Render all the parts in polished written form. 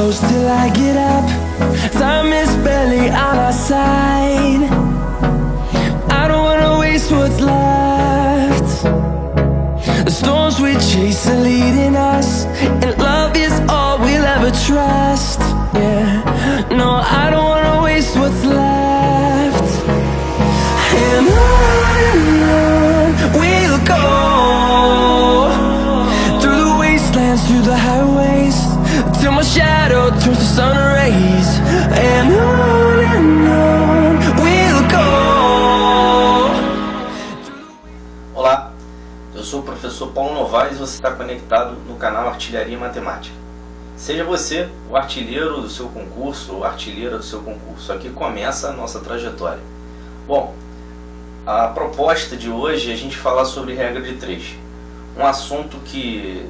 close till I get up. Time is barely on our side. I don't wanna waste what's left. The storms we chase are leading us, and love is all we'll ever trust. Yeah, no, I don't wanna waste what's left. And on we'll go, through the wastelands, through the highways, till my shadow turns to sun rays. And on we'll go. Olá, eu sou o professor Paulo Novaes e você está conectado no canal Artilharia Matemática. Seja você o artilheiro do seu concurso ou artilheira do seu concurso. Aqui começa a nossa trajetória. Bom, a proposta de hoje é a gente falar sobre regra de 3. Um assunto que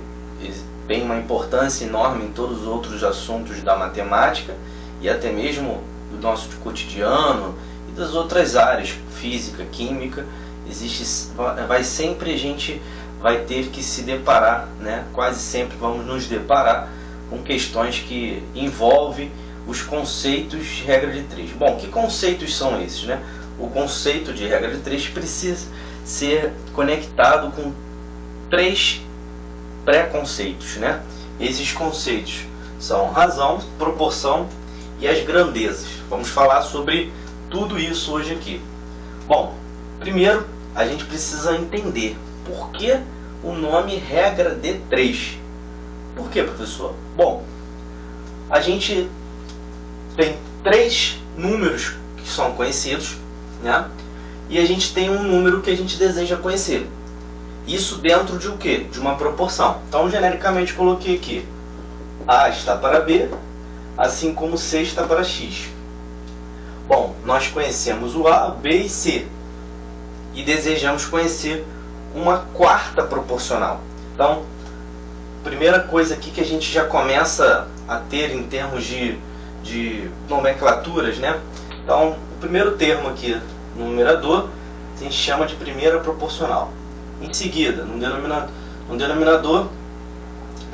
tem uma importância enorme em todos os outros assuntos da matemática e até mesmo do nosso cotidiano e das outras áreas, física, química. A gente vai ter que se deparar, né? Quase sempre vamos nos deparar com questões que envolvem os conceitos de regra de 3. Bom, que conceitos são esses, né? O conceito de regra de 3 precisa ser conectado com 3 pré-conceitos, né? Esses conceitos são razão, proporção e as grandezas. Vamos falar sobre tudo isso hoje aqui. Bom, primeiro a gente precisa entender por que o nome regra de 3. Por que, professor? Bom, a gente tem 3 números que são conhecidos, né? E a gente tem um número que a gente deseja conhecer. Isso dentro de o quê? De uma proporção. Então, genericamente, coloquei aqui A está para B, assim como C está para X. Bom, nós conhecemos o A, B e C. E desejamos conhecer uma quarta proporcional. Então, primeira coisa aqui que a gente já começa a ter em termos de nomenclaturas, né? Então, o primeiro termo aqui no numerador a gente chama de primeira proporcional. Em seguida, no denominador,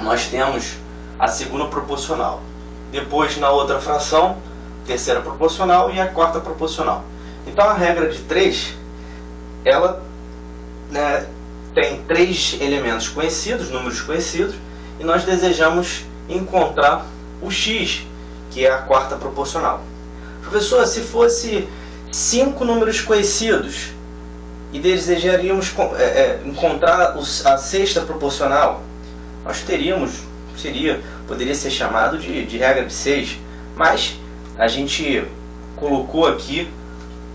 nós temos a segunda proporcional. Depois, na outra fração, terceira proporcional e a quarta proporcional. Então, a regra de 3, ela, né, tem 3 elementos conhecidos, números conhecidos, e nós desejamos encontrar o x, que é a quarta proporcional. Professor, se fosse 5 números conhecidos e desejaríamos encontrar a sexta proporcional, nós poderia ser chamado de regra de 6, mas a gente colocou aqui,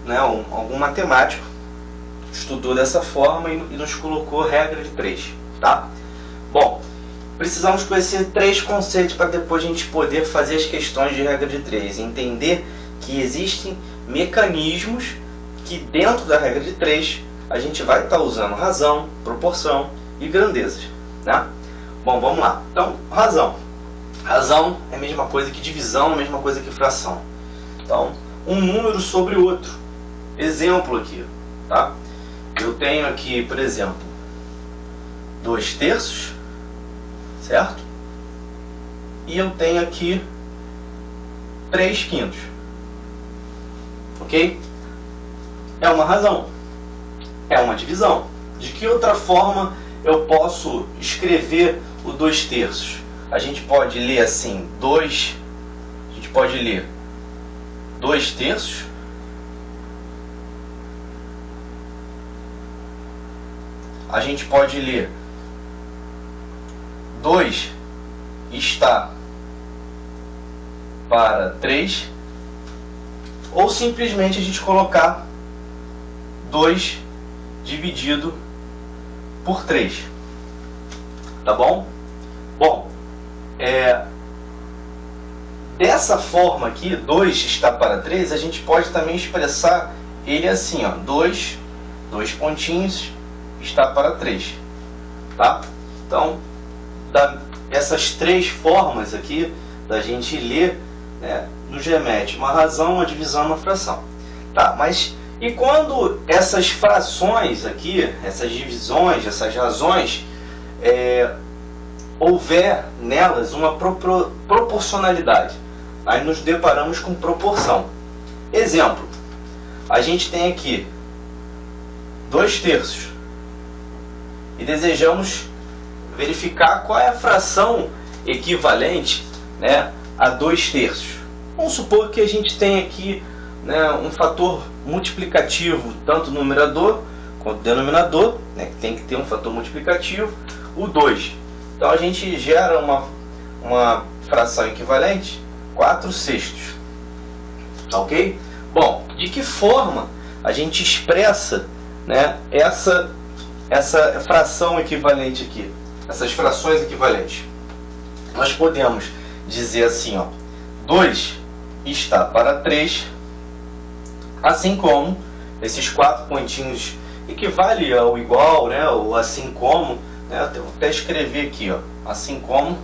né, algum matemático estudou dessa forma e nos colocou regra de 3, tá? Bom, precisamos conhecer 3 conceitos para depois a gente poder fazer as questões de regra de 3, entender que existem mecanismos que dentro da regra de 3 a gente vai estar usando razão, proporção e grandezas, né? Bom, vamos lá. Então, razão. Razão é a mesma coisa que divisão, a mesma coisa que fração. Então, um número sobre o outro. Exemplo aqui, tá? Eu tenho aqui, por exemplo, 2/3, certo? E eu tenho aqui 3/5. Ok? É uma razão. É uma divisão. De que outra forma eu posso escrever o 2/3? A gente pode ler assim, a gente pode ler 2/3. A gente pode ler 2 está para 3, ou simplesmente a gente colocar 2 dividido por 3. Tá bom? Bom, dessa forma aqui, 2 está para 3, a gente pode também expressar ele assim, ó, 2 pontinhos está para 3, tá? Então, essas 3 formas aqui da gente ler, né, nos remete uma razão, uma divisão, uma fração, tá? Mas e quando essas frações aqui, essas divisões, essas razões houver nelas uma proporcionalidade. Aí nos deparamos com proporção. Exemplo, a gente tem aqui 2/3 e desejamos verificar qual é a fração equivalente, né, a 2/3. Vamos supor que a gente tem aqui, né, um fator multiplicativo, tanto no numerador quanto no denominador, né, que tem que ter um fator multiplicativo, o 2. Então a gente gera uma fração equivalente, 4/6. Ok? Bom, de que forma a gente expressa, né, essa fração equivalente aqui? Essas frações equivalentes. Nós podemos dizer assim, ó, 2 está para 3, assim como esses 4 pontinhos equivale ao igual, né, ou assim como, né, eu vou até escrever aqui, ó, assim como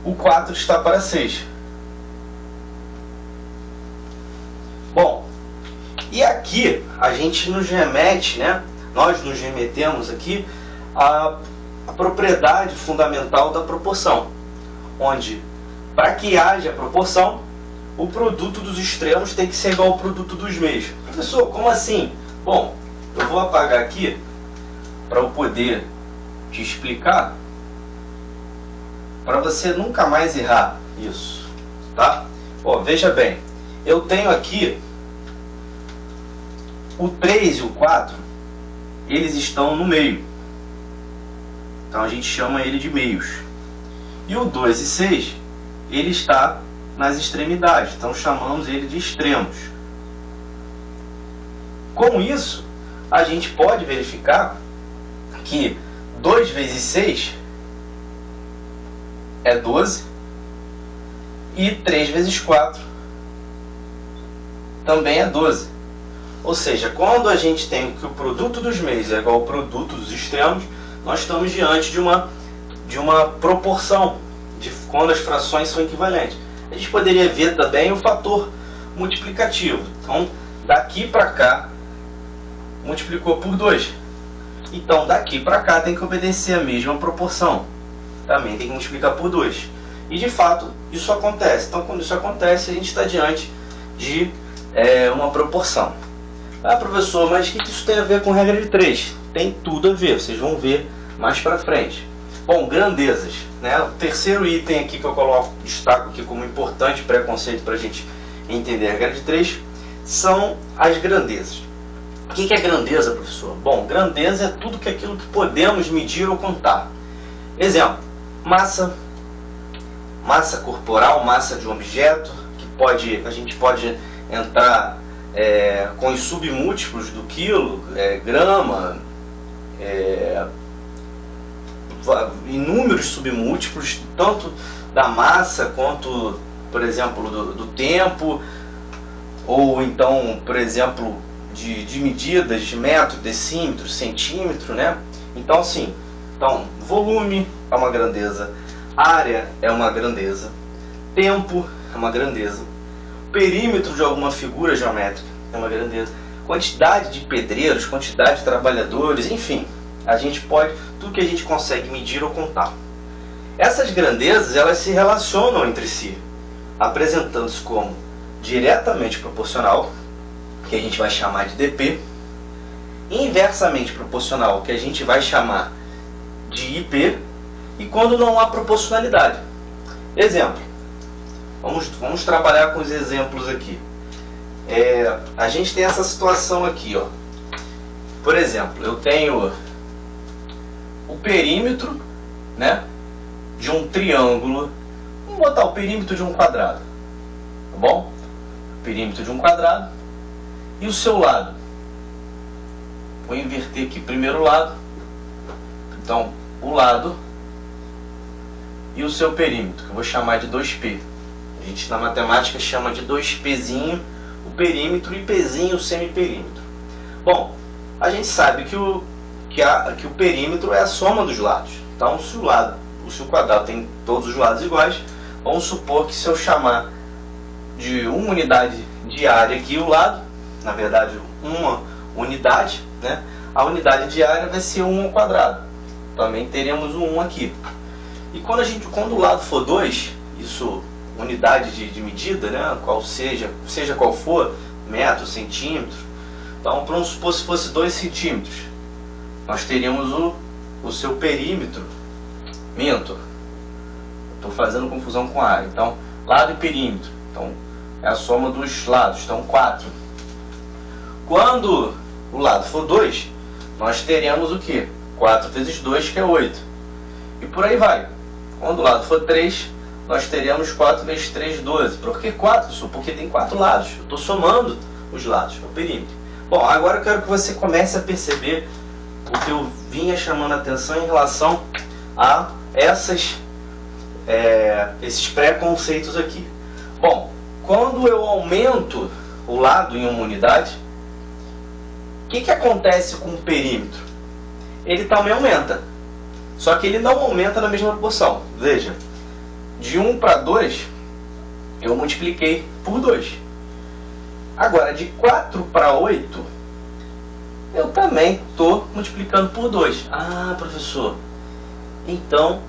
o 4 está para 6. Bom, e aqui a gente nos remete, né, nós nos remetemos aqui à propriedade fundamental da proporção, onde, para que haja proporção, o produto dos extremos tem que ser igual ao produto dos meios. Professor, como assim? Bom, eu vou apagar aqui para eu poder te explicar, para você nunca mais errar isso, tá? Ó, veja bem, eu tenho aqui o 3 e o 4, eles estão no meio, então a gente chama ele de meios. E o 2 e 6, ele está nas extremidades, então chamamos ele de extremos. Com isso, a gente pode verificar que 2 vezes 6 é 12 e 3 vezes 4 também é 12. Ou seja, quando a gente tem que o produto dos meios é igual ao produto dos extremos, nós estamos diante de uma proporção, de quando as frações são equivalentes. A gente poderia ver também o fator multiplicativo. Então, daqui para cá, multiplicou por 2. Então, daqui para cá tem que obedecer a mesma proporção. Também tem que multiplicar por 2. E, de fato, isso acontece. Então, quando isso acontece, a gente está diante de uma proporção. Ah, professor, mas o que isso tem a ver com regra de 3? Tem tudo a ver, vocês vão ver mais para frente. Bom, grandezas, né? O terceiro item aqui que eu destaco aqui como importante preconceito para a gente entender a regra de 3 são as grandezas. O que é grandeza, professor? Bom, grandeza é tudo aquilo que podemos medir ou contar. Exemplo, massa corporal, massa de um objeto, que a gente pode entrar com os submúltiplos do quilo, grama, inúmeros submúltiplos, tanto da massa quanto, por exemplo, do tempo, ou então, por exemplo, de medidas de metro, decímetro, centímetro, né? Então, assim, volume é uma grandeza, área é uma grandeza, tempo é uma grandeza, perímetro de alguma figura geométrica é uma grandeza, quantidade de pedreiros, quantidade de trabalhadores, enfim, a gente pode, tudo que a gente consegue medir ou contar. Essas grandezas, elas se relacionam entre si, apresentando-se como diretamente proporcional, que a gente vai chamar de dp, inversamente proporcional, que a gente vai chamar de ip, e quando não há proporcionalidade. Exemplo, vamos trabalhar com os exemplos aqui. A gente tem essa situação aqui, ó. Por exemplo, eu tenho o perímetro, né, de um triângulo. Vamos botar o perímetro de um quadrado, tá bom? O perímetro de um quadrado e o seu lado. Vou inverter aqui primeiro o lado. Então, o lado e o seu perímetro, que eu vou chamar de 2P. A gente na matemática chama de 2Pzinho o perímetro e Pzinho o semiperímetro. Bom, a gente sabe que o perímetro é a soma dos lados. Então, se o quadrado tem todos os lados iguais, vamos supor que se eu chamar de uma unidade de área aqui o lado, na verdade uma unidade, né, a unidade de área vai ser 1 ao quadrado. também teremos o 1 aqui. E quando o lado for 2, isso, unidade de medida, né, seja qual for, metro, centímetro, então vamos supor se fosse 2 centímetros, nós teríamos o seu perímetro, estou fazendo confusão com a área, então lado e perímetro, então é a soma dos lados, então 4. Quando o lado for 2, nós teremos o que? 4 vezes 2, que é 8. E por aí vai. Quando o lado for 3, nós teremos 4 vezes 3, 12. Por que 4, pessoal? Porque tem 4 lados. Eu estou somando os lados, o perímetro. Bom, agora eu quero que você comece a perceber o que eu vinha chamando a atenção em relação a esses preconceitos aqui. Bom, quando eu aumento o lado em uma unidade, o que acontece com o perímetro? Ele também aumenta, só que ele não aumenta na mesma proporção. Veja, de 1 para 2, eu multipliquei por 2. Agora, de 4 para 8, eu também estou multiplicando por 2. Ah, professor, então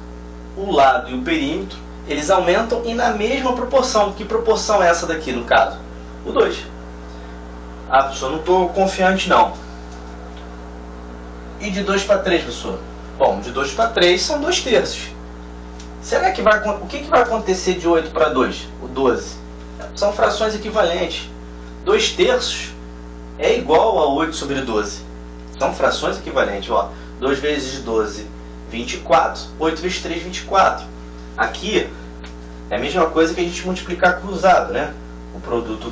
o lado e o perímetro, eles aumentam e na mesma proporção. Que proporção é essa daqui, no caso? O 2. Ah, professor, não estou confiante não. E de 2 para 3, professor? Bom, de 2 para 3 são 2 terços. Será que o que vai acontecer de 8 para 2? O 12. São frações equivalentes. 2 terços é igual a 8 sobre 12. São frações equivalentes. Ó, 2 vezes 12, 24. 8 vezes 3, 24. Aqui é a mesma coisa que a gente multiplicar cruzado, né? O produto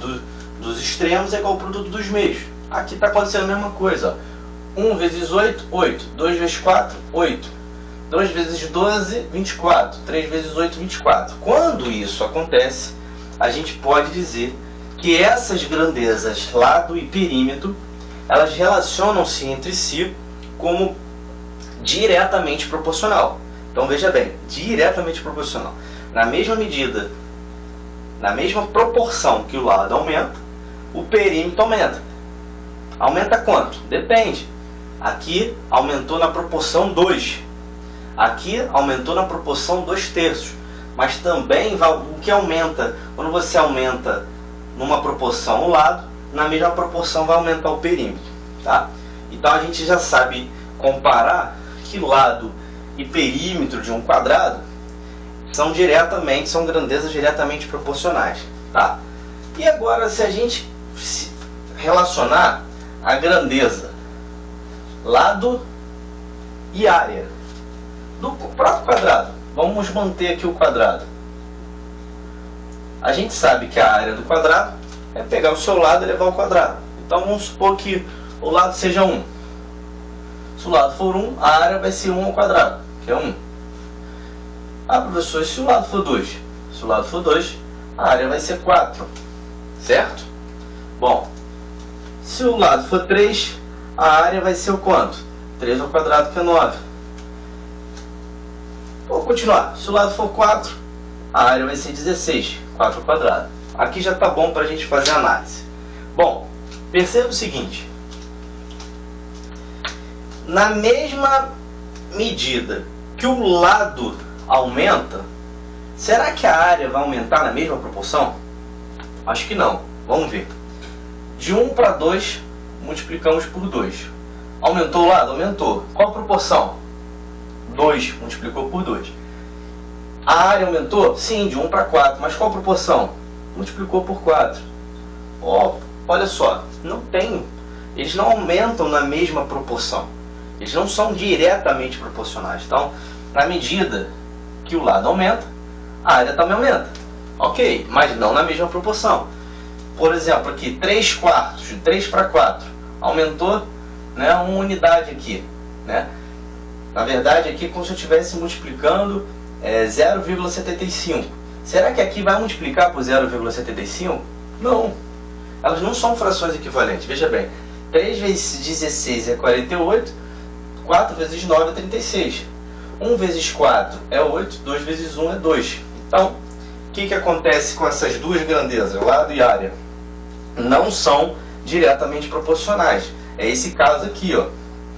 dos extremos é igual ao produto dos meios. Aqui está acontecendo a mesma coisa. Ó. 1 vezes 8, 8. 2 vezes 4, 8. 2 vezes 12, 24. 3 vezes 8, 24. Quando isso acontece, a gente pode dizer que essas grandezas, lado e perímetro, elas relacionam-se entre si como diretamente proporcional. Então veja bem, diretamente proporcional. Na mesma medida, na mesma proporção que o lado aumenta, o perímetro aumenta. Aumenta quanto? Depende. Aqui aumentou na proporção 2. Aqui aumentou na proporção 2 terços. Mas também o que aumenta, quando você aumenta numa proporção o lado, na mesma proporção vai aumentar o perímetro. Tá? Então a gente já sabe comparar que lado e perímetro de um quadrado são grandezas diretamente proporcionais. Tá? E agora, se a gente relacionar a grandeza lado e área do próprio quadrado, vamos manter aqui o quadrado. A gente sabe que a área do quadrado é pegar o seu lado e levar ao quadrado. Então vamos supor que o lado seja 1. Se o lado for 1, a área vai ser 1 ao quadrado, que é 1. Ah, professor, e se o lado for 2? Se o lado for 2, a área vai ser 4. Certo? Bom, se o lado for 3, a área vai ser o quanto? 3 ao quadrado, que é 9. Vou continuar. Se o lado for 4, a área vai ser 16. 4 ao quadrado. Aqui já está bom para a gente fazer a análise. Bom, perceba o seguinte. Na mesma medida que o lado aumenta, será que a área vai aumentar na mesma proporção? Acho que não. Vamos ver. De 1 para 2, multiplicamos por 2. Aumentou o lado? Aumentou. Qual a proporção? 2 multiplicou por 2. A área aumentou? Sim, de 1 para 4. Mas qual a proporção? Multiplicou por 4. Olha só, eles não aumentam na mesma proporção. Eles não são diretamente proporcionais. Então, na medida que o lado aumenta, a área também aumenta. Ok, mas não na mesma proporção. Por exemplo, aqui, 3 quartos, de 3 para 4. Aumentou, né, uma unidade aqui. Né? Na verdade, aqui é como se eu estivesse multiplicando 0,75. Será que aqui vai multiplicar por 0,75? Não. Elas não são frações equivalentes. Veja bem, 3 vezes 16 é 48, 4 vezes 9 é 36. 1 vezes 4 é 8, 2 vezes 1 é 2. Então, o que acontece com essas duas grandezas, lado e área? Não são diretamente proporcionais. É esse caso aqui, ó,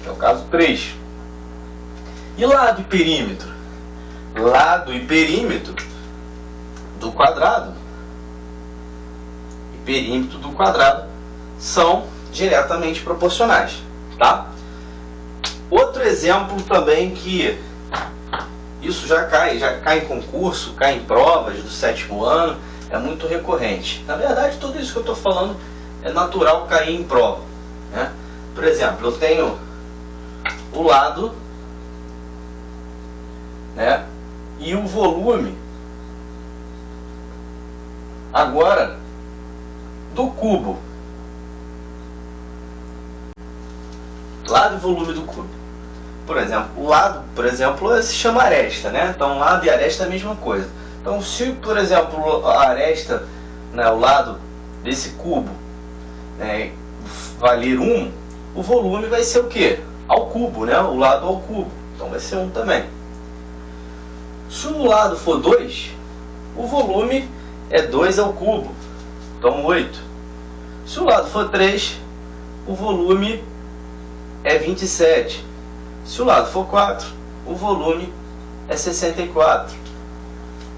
que é o caso 3. E lado e perímetro? Lado e perímetro do quadrado e perímetro do quadrado são diretamente proporcionais, tá? Outro exemplo também que isso já cai em concurso, cai em provas do 7º ano, é muito recorrente. Na verdade, tudo isso que eu estou falando é natural cair em prova, né? Por exemplo, eu tenho o lado, né, e o volume agora do cubo. Lado e volume do cubo. Por exemplo, o lado, por exemplo, se chama aresta, né? Então, lado e aresta é a mesma coisa. Então, se, por exemplo, a aresta, né, o lado desse cubo, né, valer 1, o volume vai ser o quê? Ao cubo, né? O lado ao cubo. Então, vai ser 1 também. Se o lado for 2, o volume é 2 ao cubo. Então, 8. Se o lado for 3, o volume é 27. Se o lado for 4, o volume é 64.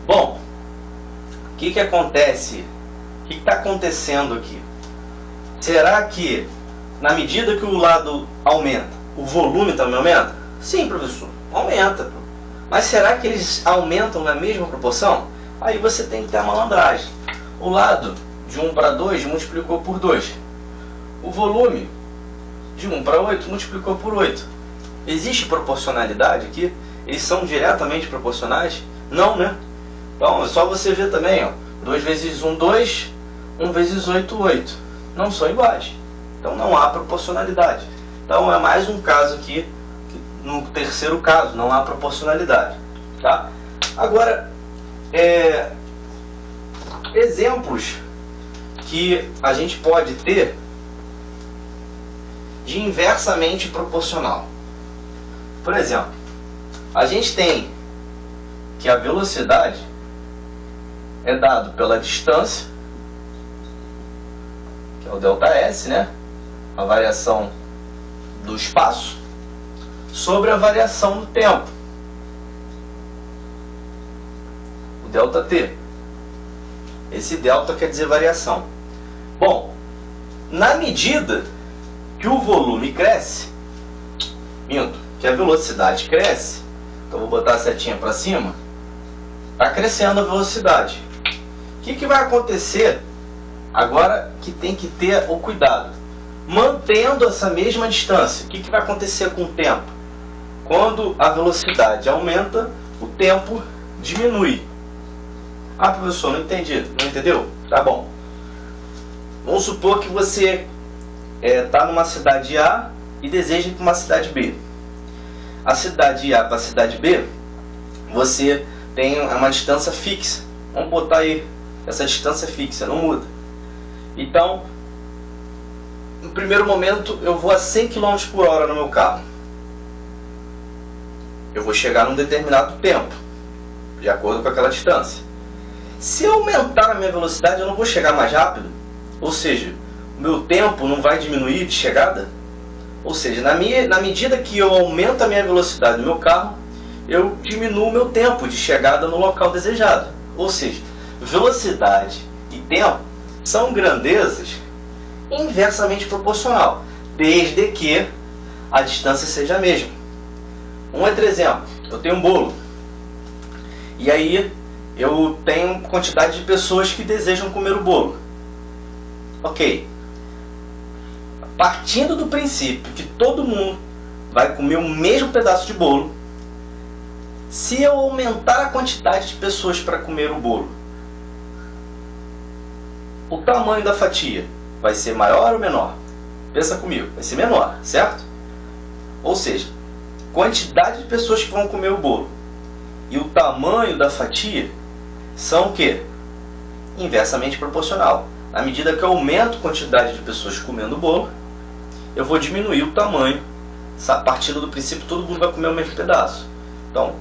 Bom, o que acontece? O que está acontecendo aqui? Será que, na medida que o lado aumenta, o volume também aumenta? Sim, professor, aumenta. Mas será que eles aumentam na mesma proporção? Aí você tem que ter a malandragem. O lado de 1 para 2 multiplicou por 2. O volume de 1 para 8 multiplicou por 8. Existe proporcionalidade aqui? Eles são diretamente proporcionais? Não, né? Então é só você ver também, ó. 2 vezes 1, 2. 1 vezes 8, 8. Não são iguais. Então não há proporcionalidade. Então é mais um caso aqui, no terceiro caso, não há proporcionalidade. Tá? Agora, exemplos que a gente pode ter de inversamente proporcional. Por exemplo, a gente tem que a velocidade é dado pela distância, que é o ΔS, né? A variação do espaço, sobre a variação do tempo, o ΔT. Esse delta quer dizer variação. Bom, na medida que o volume cresce, que a velocidade cresce, então vou botar a setinha para cima, está crescendo a velocidade. O que vai acontecer agora que tem que ter o cuidado? Mantendo essa mesma distância, o que vai acontecer com o tempo? Quando a velocidade aumenta, o tempo diminui. Ah, professor, não entendi. Não entendeu? Tá bom. Vamos supor que você está numa cidade A e deseja ir para uma cidade B. A cidade A para a cidade B, você tem uma distância fixa. Vamos botar aí essa distância fixa, não muda. Então, no primeiro momento, eu vou a 100 km por hora no meu carro. Eu vou chegar num determinado tempo, de acordo com aquela distância. Se eu aumentar a minha velocidade, eu não vou chegar mais rápido? Ou seja, o meu tempo não vai diminuir de chegada? Ou seja, na medida que eu aumento a minha velocidade no meu carro, eu diminuo o meu tempo de chegada no local desejado. Ou seja, velocidade e tempo são grandezas inversamente proporcional, desde que a distância seja a mesma. Um outro exemplo, eu tenho um bolo, e aí eu tenho quantidade de pessoas que desejam comer o bolo. Ok. Partindo do princípio que todo mundo vai comer o mesmo pedaço de bolo, se eu aumentar a quantidade de pessoas para comer o bolo, o tamanho da fatia vai ser maior ou menor? Pensa comigo, vai ser menor, certo? Ou seja, quantidade de pessoas que vão comer o bolo e o tamanho da fatia são o quê? Inversamente proporcional. Na medida que eu aumento a quantidade de pessoas comendo o bolo, eu vou diminuir o tamanho, partindo do princípio que todo mundo vai comer o mesmo pedaço. Então,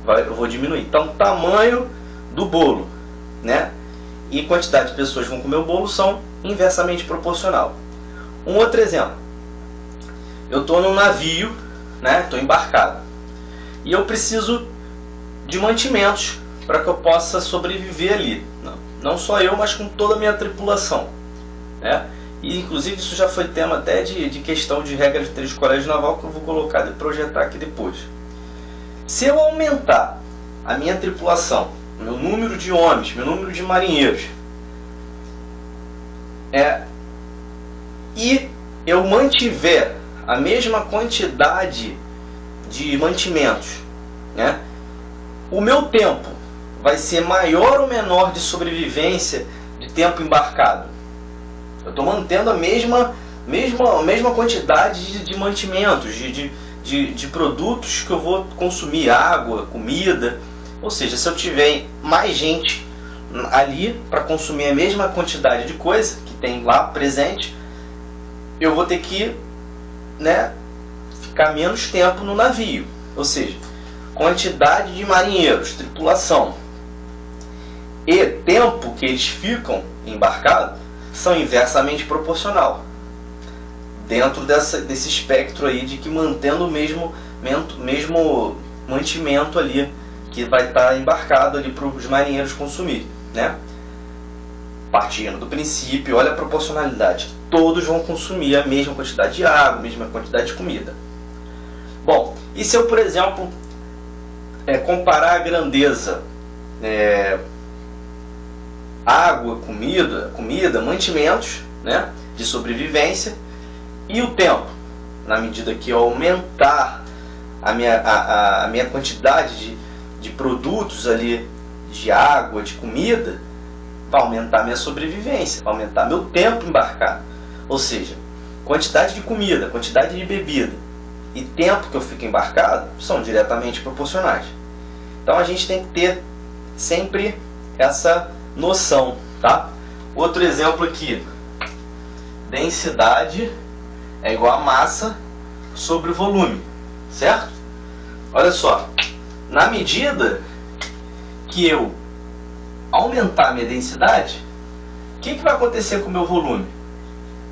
eu vou diminuir. Então, o tamanho do bolo, né, e quantidade de pessoas que vão comer o bolo são inversamente proporcional. Um outro exemplo. Eu estou num navio, né, estou embarcado. e eu preciso de mantimentos para que eu possa sobreviver ali. Não só eu, mas com toda a minha tripulação, né? E inclusive isso já foi tema até de questão de regra de 3 do Colégio Naval, que eu vou colocar e projetar aqui depois. Se eu aumentar a minha tripulação, meu número de homens, meu número de marinheiros, e eu mantiver a mesma quantidade de mantimentos, né, o meu tempo vai ser maior ou menor de sobrevivência de tempo embarcado? Eu estou mantendo a mesma quantidade de mantimentos, de produtos que eu vou consumir, água, comida. Ou seja, se eu tiver mais gente ali para consumir a mesma quantidade de coisa que tem lá presente, eu vou ter que, né, ficar menos tempo no navio. Ou seja, quantidade de marinheiros, tripulação e tempo que eles ficam embarcados são inversamente proporcional, dentro desse espectro aí de que mantendo o mesmo mantimento ali que vai estar embarcado ali para os marinheiros consumir, né? Partindo do princípio, olha a proporcionalidade, todos vão consumir a mesma quantidade de água, a mesma quantidade de comida. Bom, e se eu, por exemplo, comparar a grandeza, água, comida, mantimentos, né, de sobrevivência, e o tempo, na medida que eu aumentar a minha quantidade de produtos ali, de água, de comida, vai aumentar minha sobrevivência, vai aumentar meu tempo embarcado. Ou seja, quantidade de comida, quantidade de bebida e tempo que eu fico embarcado são diretamente proporcionais. Então a gente tem que ter sempre essa noção, tá? Outro exemplo aqui: densidade é igual a massa sobre volume, certo? Olha só, na medida que eu aumentar a minha densidade, o que vai acontecer com o meu volume?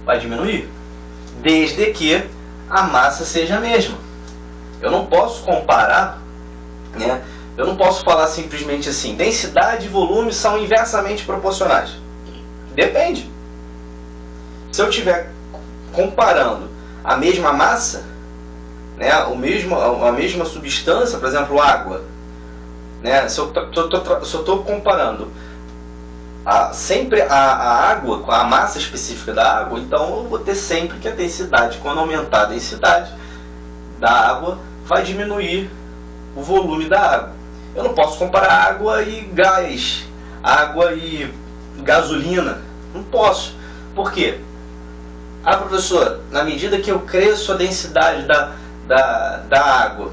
Vai diminuir, desde que a massa seja a mesma. Eu não posso comparar, né? Eu não posso falar simplesmente assim, densidade e volume são inversamente proporcionais. Depende. Se eu estiver comparando a mesma massa, né, a mesma substância, por exemplo, água, né, se eu estou comparando sempre a água com a massa específica da água, então eu vou ter sempre que a densidade, quando aumentar a densidade da água, vai diminuir o volume da água. Eu não posso comparar água e gás, água e gasolina. Não posso. Por quê? Ah, professor, na medida que eu cresço a densidade da água,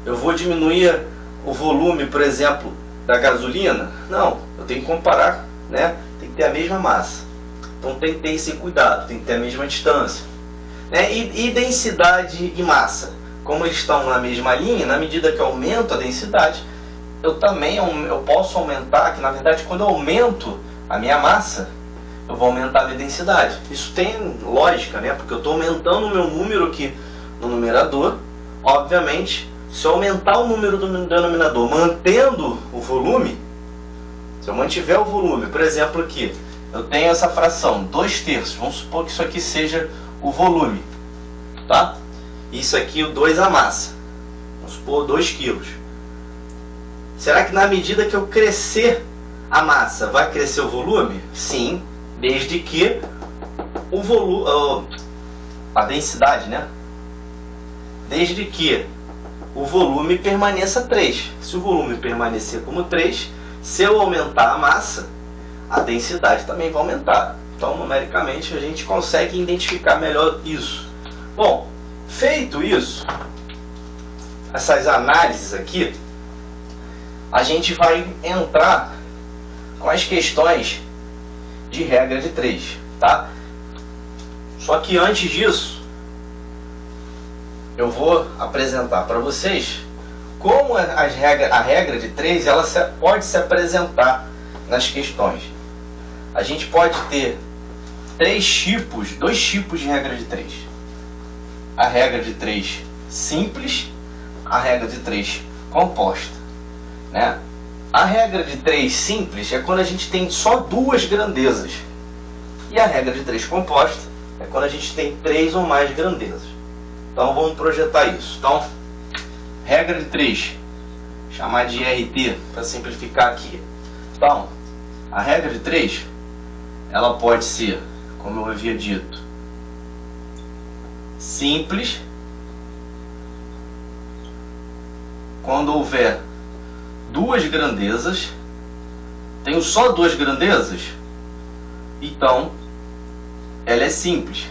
eu vou diminuir o volume, por exemplo, da gasolina? Não, eu tenho que comparar, né? Tem que ter a mesma massa. Então tem que ter esse cuidado, tem que ter a mesma distância, né? E densidade e massa, como eles estão na mesma linha, na medida que eu aumento a densidade, eu posso aumentar, que na verdade quando eu aumento a minha massa, eu vou aumentar a minha densidade. Isso tem lógica, né? Porque eu estou aumentando o meu número aqui no numerador. Obviamente, se eu aumentar o número do denominador mantendo o volume, se eu mantiver o volume, por exemplo aqui, eu tenho essa fração, 2/3, vamos supor que isso aqui seja o volume, tá? Isso aqui, o 2 a massa, vamos supor 2 quilos. Será que na medida que eu crescer a massa, vai crescer o volume? Sim, desde que o volume, a densidade, né? Desde que o volume permaneça 3. Se o volume permanecer como 3, se eu aumentar a massa, a densidade também vai aumentar. Então, numericamente, a gente consegue identificar melhor isso. Bom, feito isso, essas análises aqui, a gente vai entrar com as questões de regra de 3, tá? Só que antes disso, eu vou apresentar para vocês como a regra de 3 ela pode se apresentar nas questões. A gente pode ter dois tipos de regra de 3. A regra de 3 simples, a regra de 3 composta, né? A regra de 3 simples é quando a gente tem só duas grandezas. E a regra de 3 composta é quando a gente tem 3 ou mais grandezas. Então vamos projetar isso. Então, regra de 3, chamar de RT para simplificar aqui. Então, a regra de 3, ela pode ser, como eu havia dito, simples quando houver duas grandezas. Tenho só duas grandezas, então ela é simples.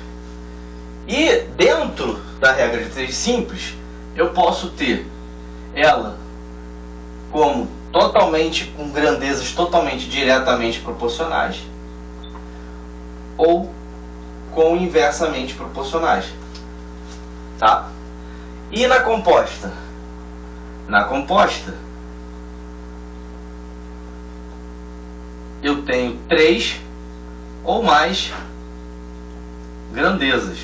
E dentro da regra de 3 simples, eu posso ter ela como totalmente com grandezas totalmente diretamente proporcionais ou com inversamente proporcionais, tá? E na composta? Na composta eu tenho 3 ou mais grandezas.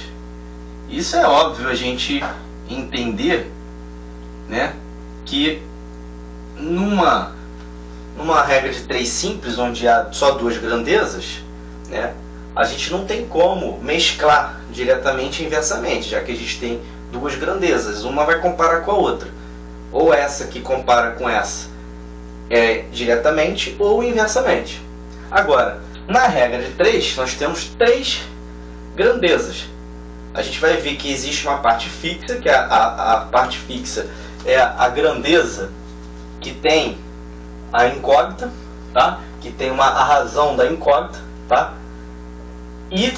Isso é óbvio a gente entender, né, que numa regra de 3 simples, onde há só duas grandezas, né, a gente não tem como mesclar diretamente e inversamente, já que a gente tem duas grandezas, uma vai comparar com a outra, ou essa que compara com essa diretamente ou inversamente. Agora, na regra de 3, nós temos 3 grandezas. A gente vai ver que existe uma parte fixa, que a parte fixa é a grandeza que tem a incógnita, tá? Que tem a razão da incógnita, tá? E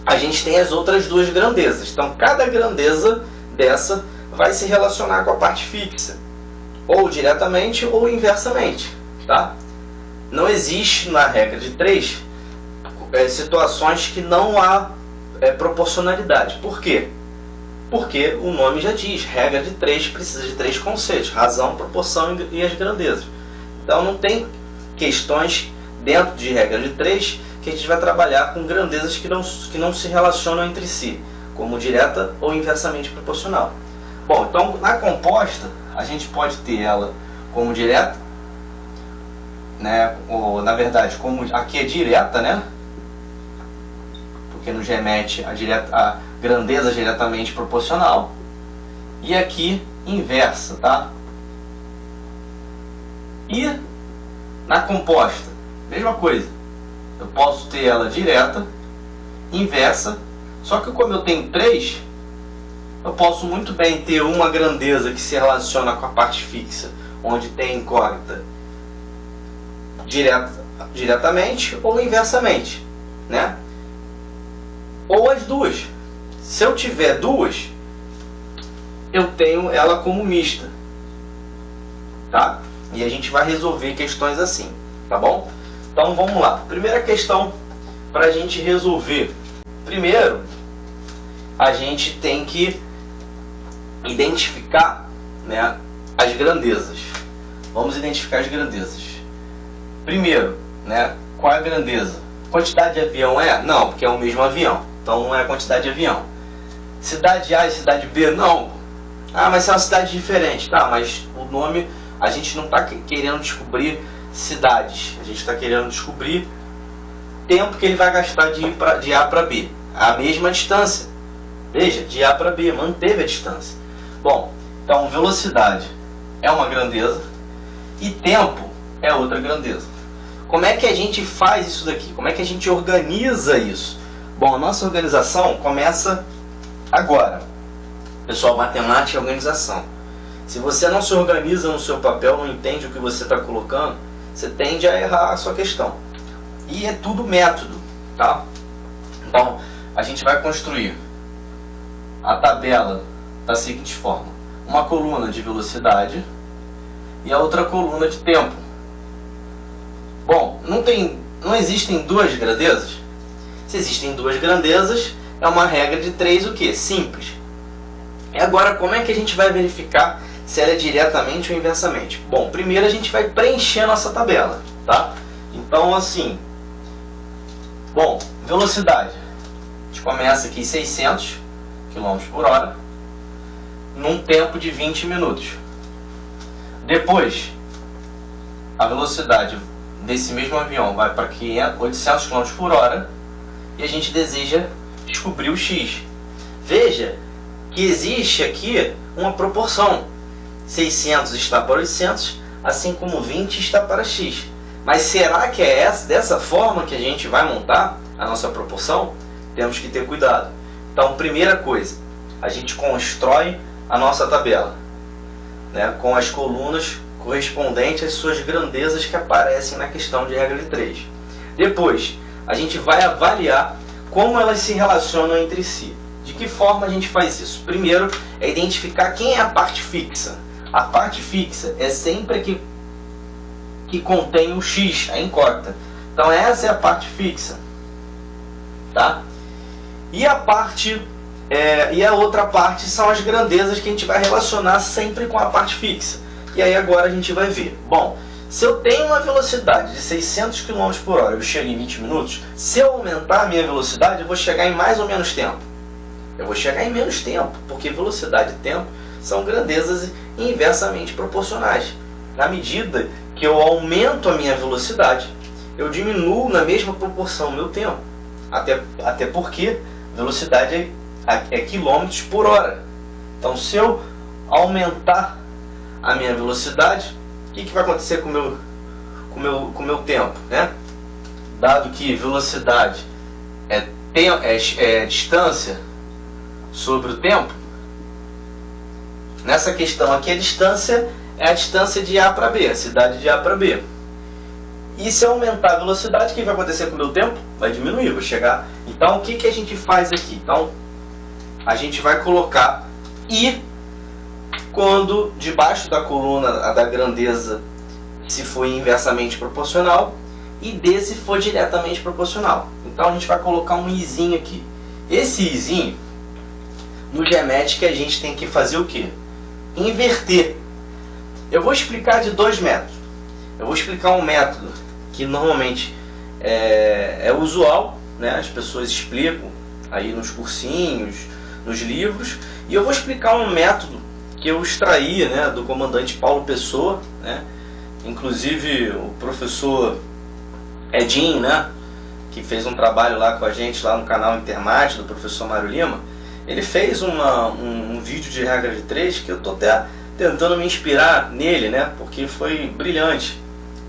a gente tem as outras duas grandezas. Então, cada grandeza dessa vai se relacionar com a parte fixa, ou diretamente ou inversamente, tá? Não existe na regra de 3 situações que não há proporcionalidade. Por quê? Porque o nome já diz, regra de 3 precisa de 3 conceitos: razão, proporção e as grandezas. Então não tem questões dentro de regra de 3 que a gente vai trabalhar com grandezas que não se relacionam entre si, como direta ou inversamente proporcional. Bom, então na composta a gente pode ter ela como direta, né? Ou na verdade, como aqui é direta, né? Porque nos remete a grandeza diretamente proporcional, e aqui inversa, tá? E na composta, mesma coisa. Eu posso ter ela direta, inversa, só que como eu tenho 3, eu posso muito bem ter uma grandeza que se relaciona com a parte fixa, onde tem incógnita, diretamente ou inversamente, né? Ou as duas. Se eu tiver duas, eu tenho ela como mista, tá? E a gente vai resolver questões assim, tá bom? Então vamos lá. Primeira questão para a gente resolver. Primeiro, a gente tem que identificar, né, as grandezas. Vamos identificar as grandezas. Primeiro, né, qual é a grandeza? Quantidade de avião é? Não, porque é o mesmo avião. Então não é a quantidade de avião. Cidade A e cidade B? Não. Ah, mas é uma cidade diferente. Tá, mas o nome, a gente não está querendo descobrir cidades. A gente está querendo descobrir tempo que ele vai gastar de A para B. A mesma distância. Veja, de A para B, manteve a distância. Bom, então velocidade é uma grandeza e tempo é outra grandeza. Como é que a gente faz isso daqui? Como é que a gente organiza isso? Bom, a nossa organização começa agora. Pessoal, matemática é organização. Se você não se organiza no seu papel, não entende o que você está colocando, você tende a errar a sua questão. E é tudo método, tá? Então, a gente vai construir a tabela da seguinte forma: uma coluna de velocidade e a outra coluna de tempo. Bom, não existem duas grandezas? Se existem duas grandezas, é uma regra de 3 o quê? Simples. E agora, como é que a gente vai verificar se ela é diretamente ou inversamente? Bom, primeiro a gente vai preencher a nossa tabela, tá? Então, assim, bom, velocidade. A gente começa aqui 600 km por hora. num tempo de 20 minutos. Depois, a velocidade desse mesmo avião vai para 800 km por hora e a gente deseja descobrir o x. Veja que existe aqui uma proporção. 600 está para 800, assim como 20 está para x. Mas será que é dessa forma que a gente vai montar a nossa proporção? Temos que ter cuidado. Então, primeira coisa, a gente constrói a nossa tabela, né, com as colunas correspondentes às suas grandezas que aparecem na questão de regra de 3. Depois, a gente vai avaliar como elas se relacionam entre si. De que forma a gente faz isso? Primeiro, é identificar quem é a parte fixa. A parte fixa é sempre que contém o x, a incógnita. Então essa é a parte fixa, tá? E a outra parte são as grandezas que a gente vai relacionar sempre com a parte fixa. E aí agora a gente vai ver. Bom, se eu tenho uma velocidade de 600 km por hora, eu chego em 20 minutos, se eu aumentar a minha velocidade, eu vou chegar em mais ou menos tempo. Eu vou chegar em menos tempo, porque velocidade e tempo são grandezas inversamente proporcionais. Na medida que eu aumento a minha velocidade, eu diminuo na mesma proporção o meu tempo. Até porque velocidade é quilômetros por hora. Então, se eu aumentar a minha velocidade, o que vai acontecer com o meu tempo, né? Dado que velocidade é distância sobre o tempo, nessa questão aqui a distância é a distância de A para B, a cidade de A para B. E se eu aumentar a velocidade, o que vai acontecer com o meu tempo? Vai diminuir, vou chegar. Então, o que a gente faz aqui? Então, a gente vai colocar I quando debaixo da coluna da grandeza se for inversamente proporcional e D se for diretamente proporcional. Então, a gente vai colocar um Izinho aqui. Esse Izinho, no geométrica, a gente tem que fazer o quê? Inverter. Eu vou explicar de dois métodos. Eu vou explicar um método que normalmente é usual, né? As pessoas explicam aí nos cursinhos, nos livros, e eu vou explicar um método que eu extraí, né, do comandante Paulo Pessoa, né? Inclusive o professor Edinho, né, que fez um trabalho lá com a gente lá no canal Intermate do professor Mário Lima. Ele fez um vídeo de regra de 3 que eu estou até tentando me inspirar nele, né, porque foi brilhante.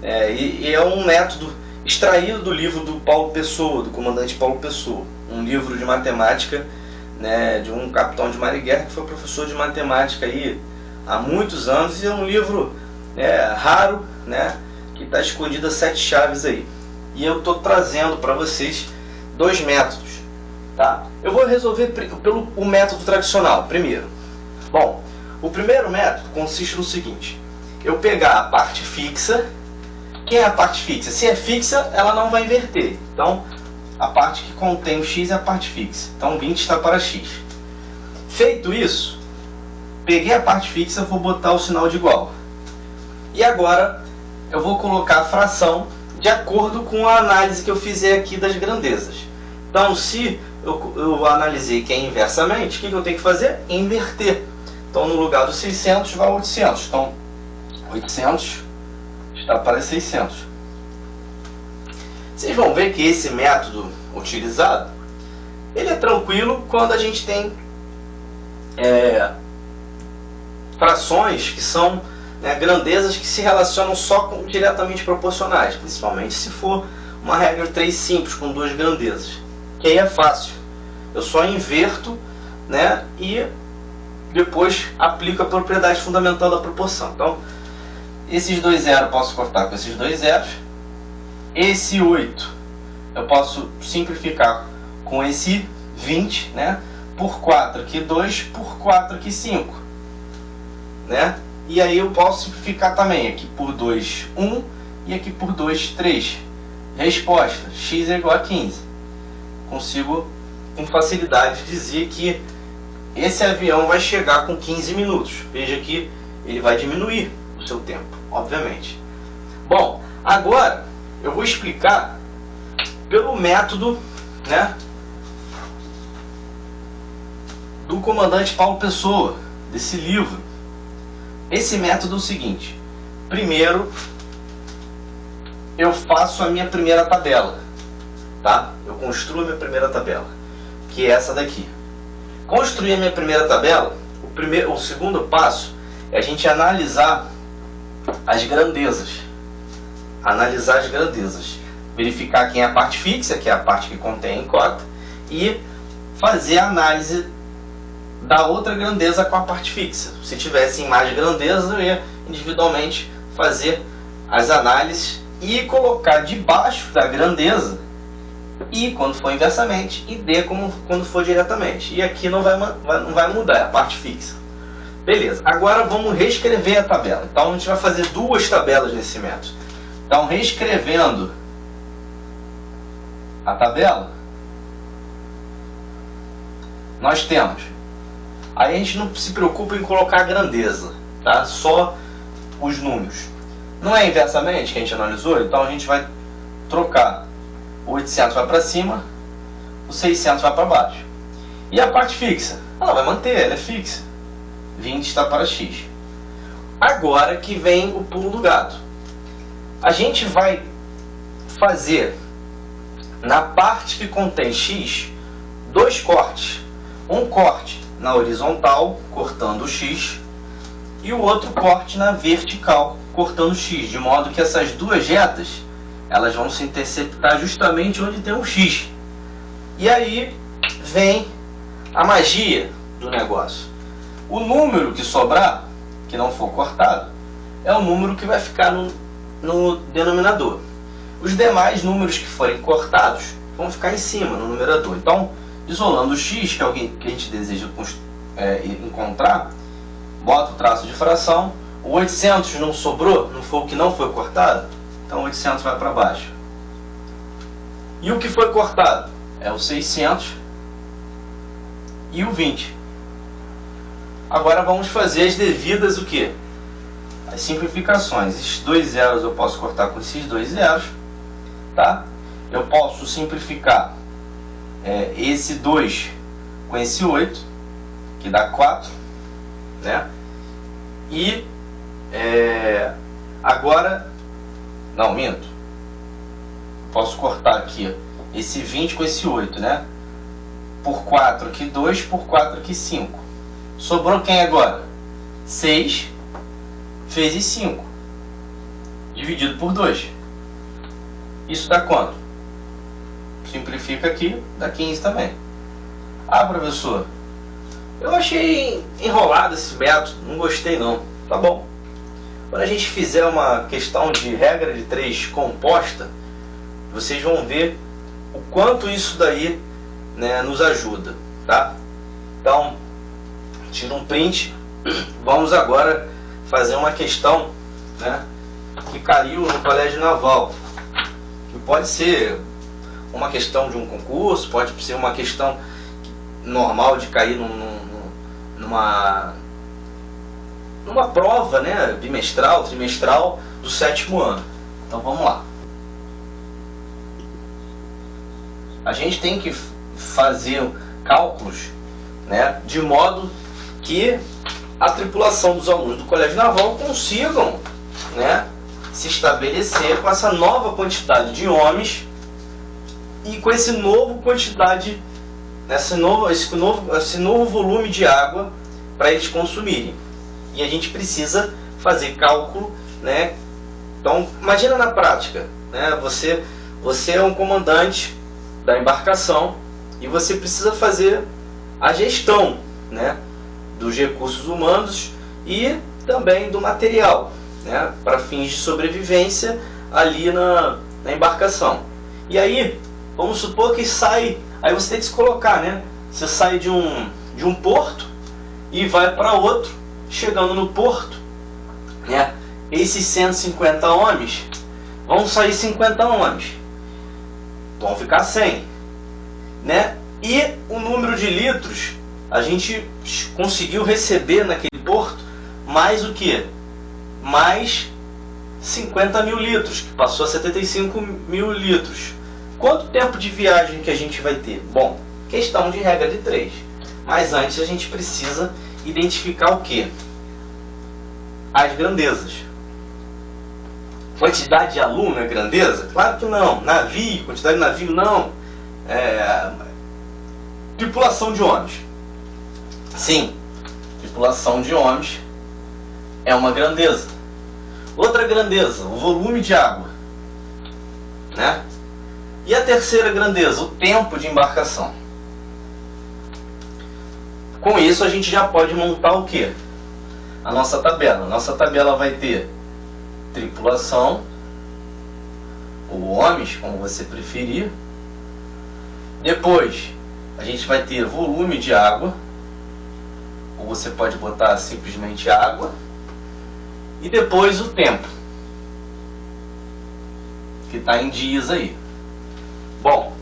E é um método extraído do livro do Paulo Pessoa, do comandante Paulo Pessoa, um livro de matemática, né, de um capitão de mar e guerra que foi professor de matemática aí há muitos anos, e é um livro raro, né, que está escondido a 7 chaves aí. E eu estou trazendo para vocês dois métodos, tá? Eu vou resolver pelo método tradicional primeiro. Bom, o primeiro método consiste no seguinte: eu pegar a parte fixa. Quem é a parte fixa? Se é fixa, ela não vai inverter. Então, a parte que contém o x é a parte fixa. Então, 20 está para x. Feito isso, peguei a parte fixa, vou botar o sinal de igual. E agora, eu vou colocar a fração de acordo com a análise que eu fizer aqui das grandezas. Então, se eu analisei que é inversamente, o que eu tenho que fazer? Inverter. Então, no lugar dos 600, vai 800. Então, 800 está para 600. Vocês vão ver que esse método utilizado, ele é tranquilo quando a gente tem frações que são grandezas que se relacionam só com diretamente proporcionais, principalmente se for uma regra 3 simples com duas grandezas, que aí é fácil. Eu só inverto, né, e depois aplico a propriedade fundamental da proporção. Então, esses dois zeros eu posso cortar com esses dois zeros. Esse 8 eu posso simplificar com esse 20, né? Por 4 aqui 2, por 4 aqui 5, né? E aí eu posso simplificar também aqui por 2, 1 e aqui por 2, 3. Resposta: x é igual a 15. Consigo com facilidade dizer que esse avião vai chegar com 15 minutos. Veja que ele vai diminuir o seu tempo, obviamente. Bom, agora eu vou explicar pelo método, né, do comandante Paulo Pessoa, desse livro. Esse método é o seguinte: primeiro eu faço a minha primeira tabela, tá? Eu construo a minha primeira tabela, que é essa daqui. Construir a minha primeira tabela, o segundo passo é a gente analisar as grandezas. Analisar as grandezas. Verificar quem é a parte fixa, que é a parte que contém a incógnita, e fazer a análise da outra grandeza com a parte fixa. Se tivessem mais grandezas, eu ia individualmente fazer as análises e colocar debaixo da grandeza I quando for inversamente e D quando for diretamente. E aqui não vai mudar, é a parte fixa. Beleza, agora vamos reescrever a tabela. Então a gente vai fazer duas tabelas nesse método. Então, reescrevendo a tabela, nós temos. Aí a gente não se preocupa em colocar a grandeza, tá? Só os números. Não é inversamente que a gente analisou, então a gente vai trocar. O 800 vai para cima, o 600 vai para baixo. E a parte fixa? Ela vai manter, ela é fixa. 20 está para x. Agora que vem o pulo do gato. A gente vai fazer na parte que contém x dois cortes. Um corte na horizontal, cortando o x, e o outro corte na vertical, cortando o x, de modo que essas duas retas elas vão se interceptar justamente onde tem um x. E aí vem a magia do negócio. O número que sobrar, que não for cortado, é o número que vai ficar no denominador. Os demais números que forem cortados vão ficar em cima, no numerador. Então, isolando o x, que é o que a gente deseja encontrar, bota o traço de fração. O 800 não sobrou, não foi o que não foi cortado, então 800 vai para baixo. E o que foi cortado? É o 600 e o 20. Agora vamos fazer as devidas o quê? As simplificações. Esses dois zeros eu posso cortar com esses dois zeros, tá? Eu posso simplificar esse 2 com esse 8, que dá 4, né? E agora, não, minto. Posso cortar aqui esse 20 com esse 8, né? Por 4 aqui 2, por 4 aqui 5. Sobrou quem agora? 6 vezes 5, dividido por 2. Isso dá quanto? Simplifica aqui, dá 15 também. Ah, professor, eu achei enrolado esse método, não gostei não. Tá bom. Quando a gente fizer uma questão de regra de 3 composta, vocês vão ver o quanto isso daí, né, nos ajuda, tá? Então, tira um print. Vamos agora fazer uma questão, né, que caiu no Colégio Naval. Que pode ser uma questão de um concurso, pode ser uma questão normal de cair numa prova, né, bimestral, trimestral do 7º ano. Então vamos lá. A gente tem que fazer cálculos, né, de modo que a tripulação dos alunos do Colégio Naval consigam, né, se estabelecer com essa nova quantidade de homens e com esse novo quantidade, esse novo volume de água para eles consumirem. E a gente precisa fazer cálculo, né? Então, imagina na prática, né? Você é um comandante da embarcação e você precisa fazer a gestão, né, dos recursos humanos e também do material, né, para fins de sobrevivência ali na embarcação. E aí, vamos supor que sai, aí você tem que se colocar, né? Você sai de um porto e vai para outro. Chegando no porto, né, esses 150 homens vão sair 50 homens, vão ficar 100, né? E o número de litros a gente conseguiu receber naquele porto mais o que? Mais 50 mil litros, que passou a 75 mil litros. Quanto tempo de viagem que a gente vai ter? Bom, questão de regra de 3. Mas antes a gente precisa identificar o que? As grandezas. Quantidade de aluno é grandeza? Claro que não. Navio, quantidade de navio, não. Tripulação de homens. Sim, tripulação de homens é uma grandeza. Outra grandeza, o volume de água, né? E a terceira grandeza, o tempo de embarcação. Com isso a gente já pode montar o que? A nossa tabela. A nossa tabela vai ter tripulação, ou homens, como você preferir. Depois a gente vai ter volume de água, ou você pode botar simplesmente água. E depois o tempo, que está em dias aí. Bom,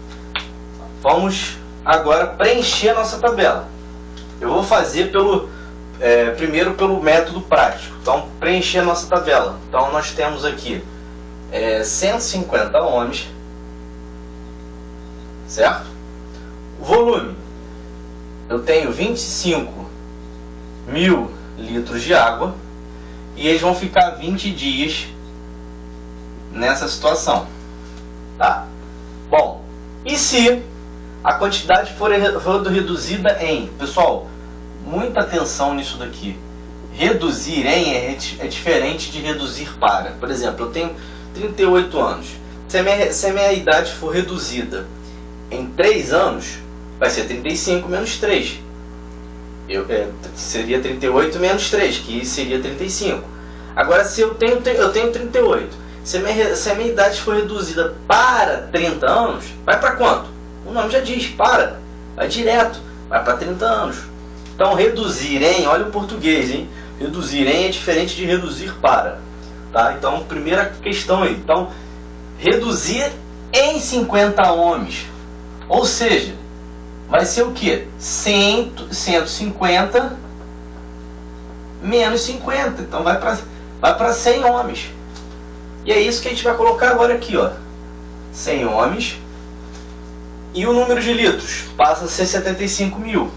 vamos agora preencher a nossa tabela. Eu vou fazer primeiro pelo método prático. Então, preencher a nossa tabela. Então, nós temos aqui 150 homens, certo? O volume, eu tenho 25 mil litros de água. E eles vão ficar 20 dias nessa situação. Tá? Bom, e se a quantidade for reduzida em... Pessoal, muita atenção nisso daqui. Reduzir em é diferente de reduzir para. Por exemplo, eu tenho 38 anos. Se a minha idade for reduzida em 3 anos, vai ser 35 menos 3. Seria 38 menos 3, que seria 35. Agora, se eu tenho 38, se a minha idade for reduzida para 30 anos, vai para quanto? O nome já diz, para. Vai direto, vai para 30 anos. Então, reduzir em, olha o português, hein? Reduzir em é diferente de reduzir para. Tá? Então, primeira questão aí. Então, reduzir em 50 homens. Ou seja, vai ser o quê? 150 menos 50. Então vai para 100 homens. E é isso que a gente vai colocar agora aqui, ó. 100 homens. E o número de litros passa a ser 75 mil.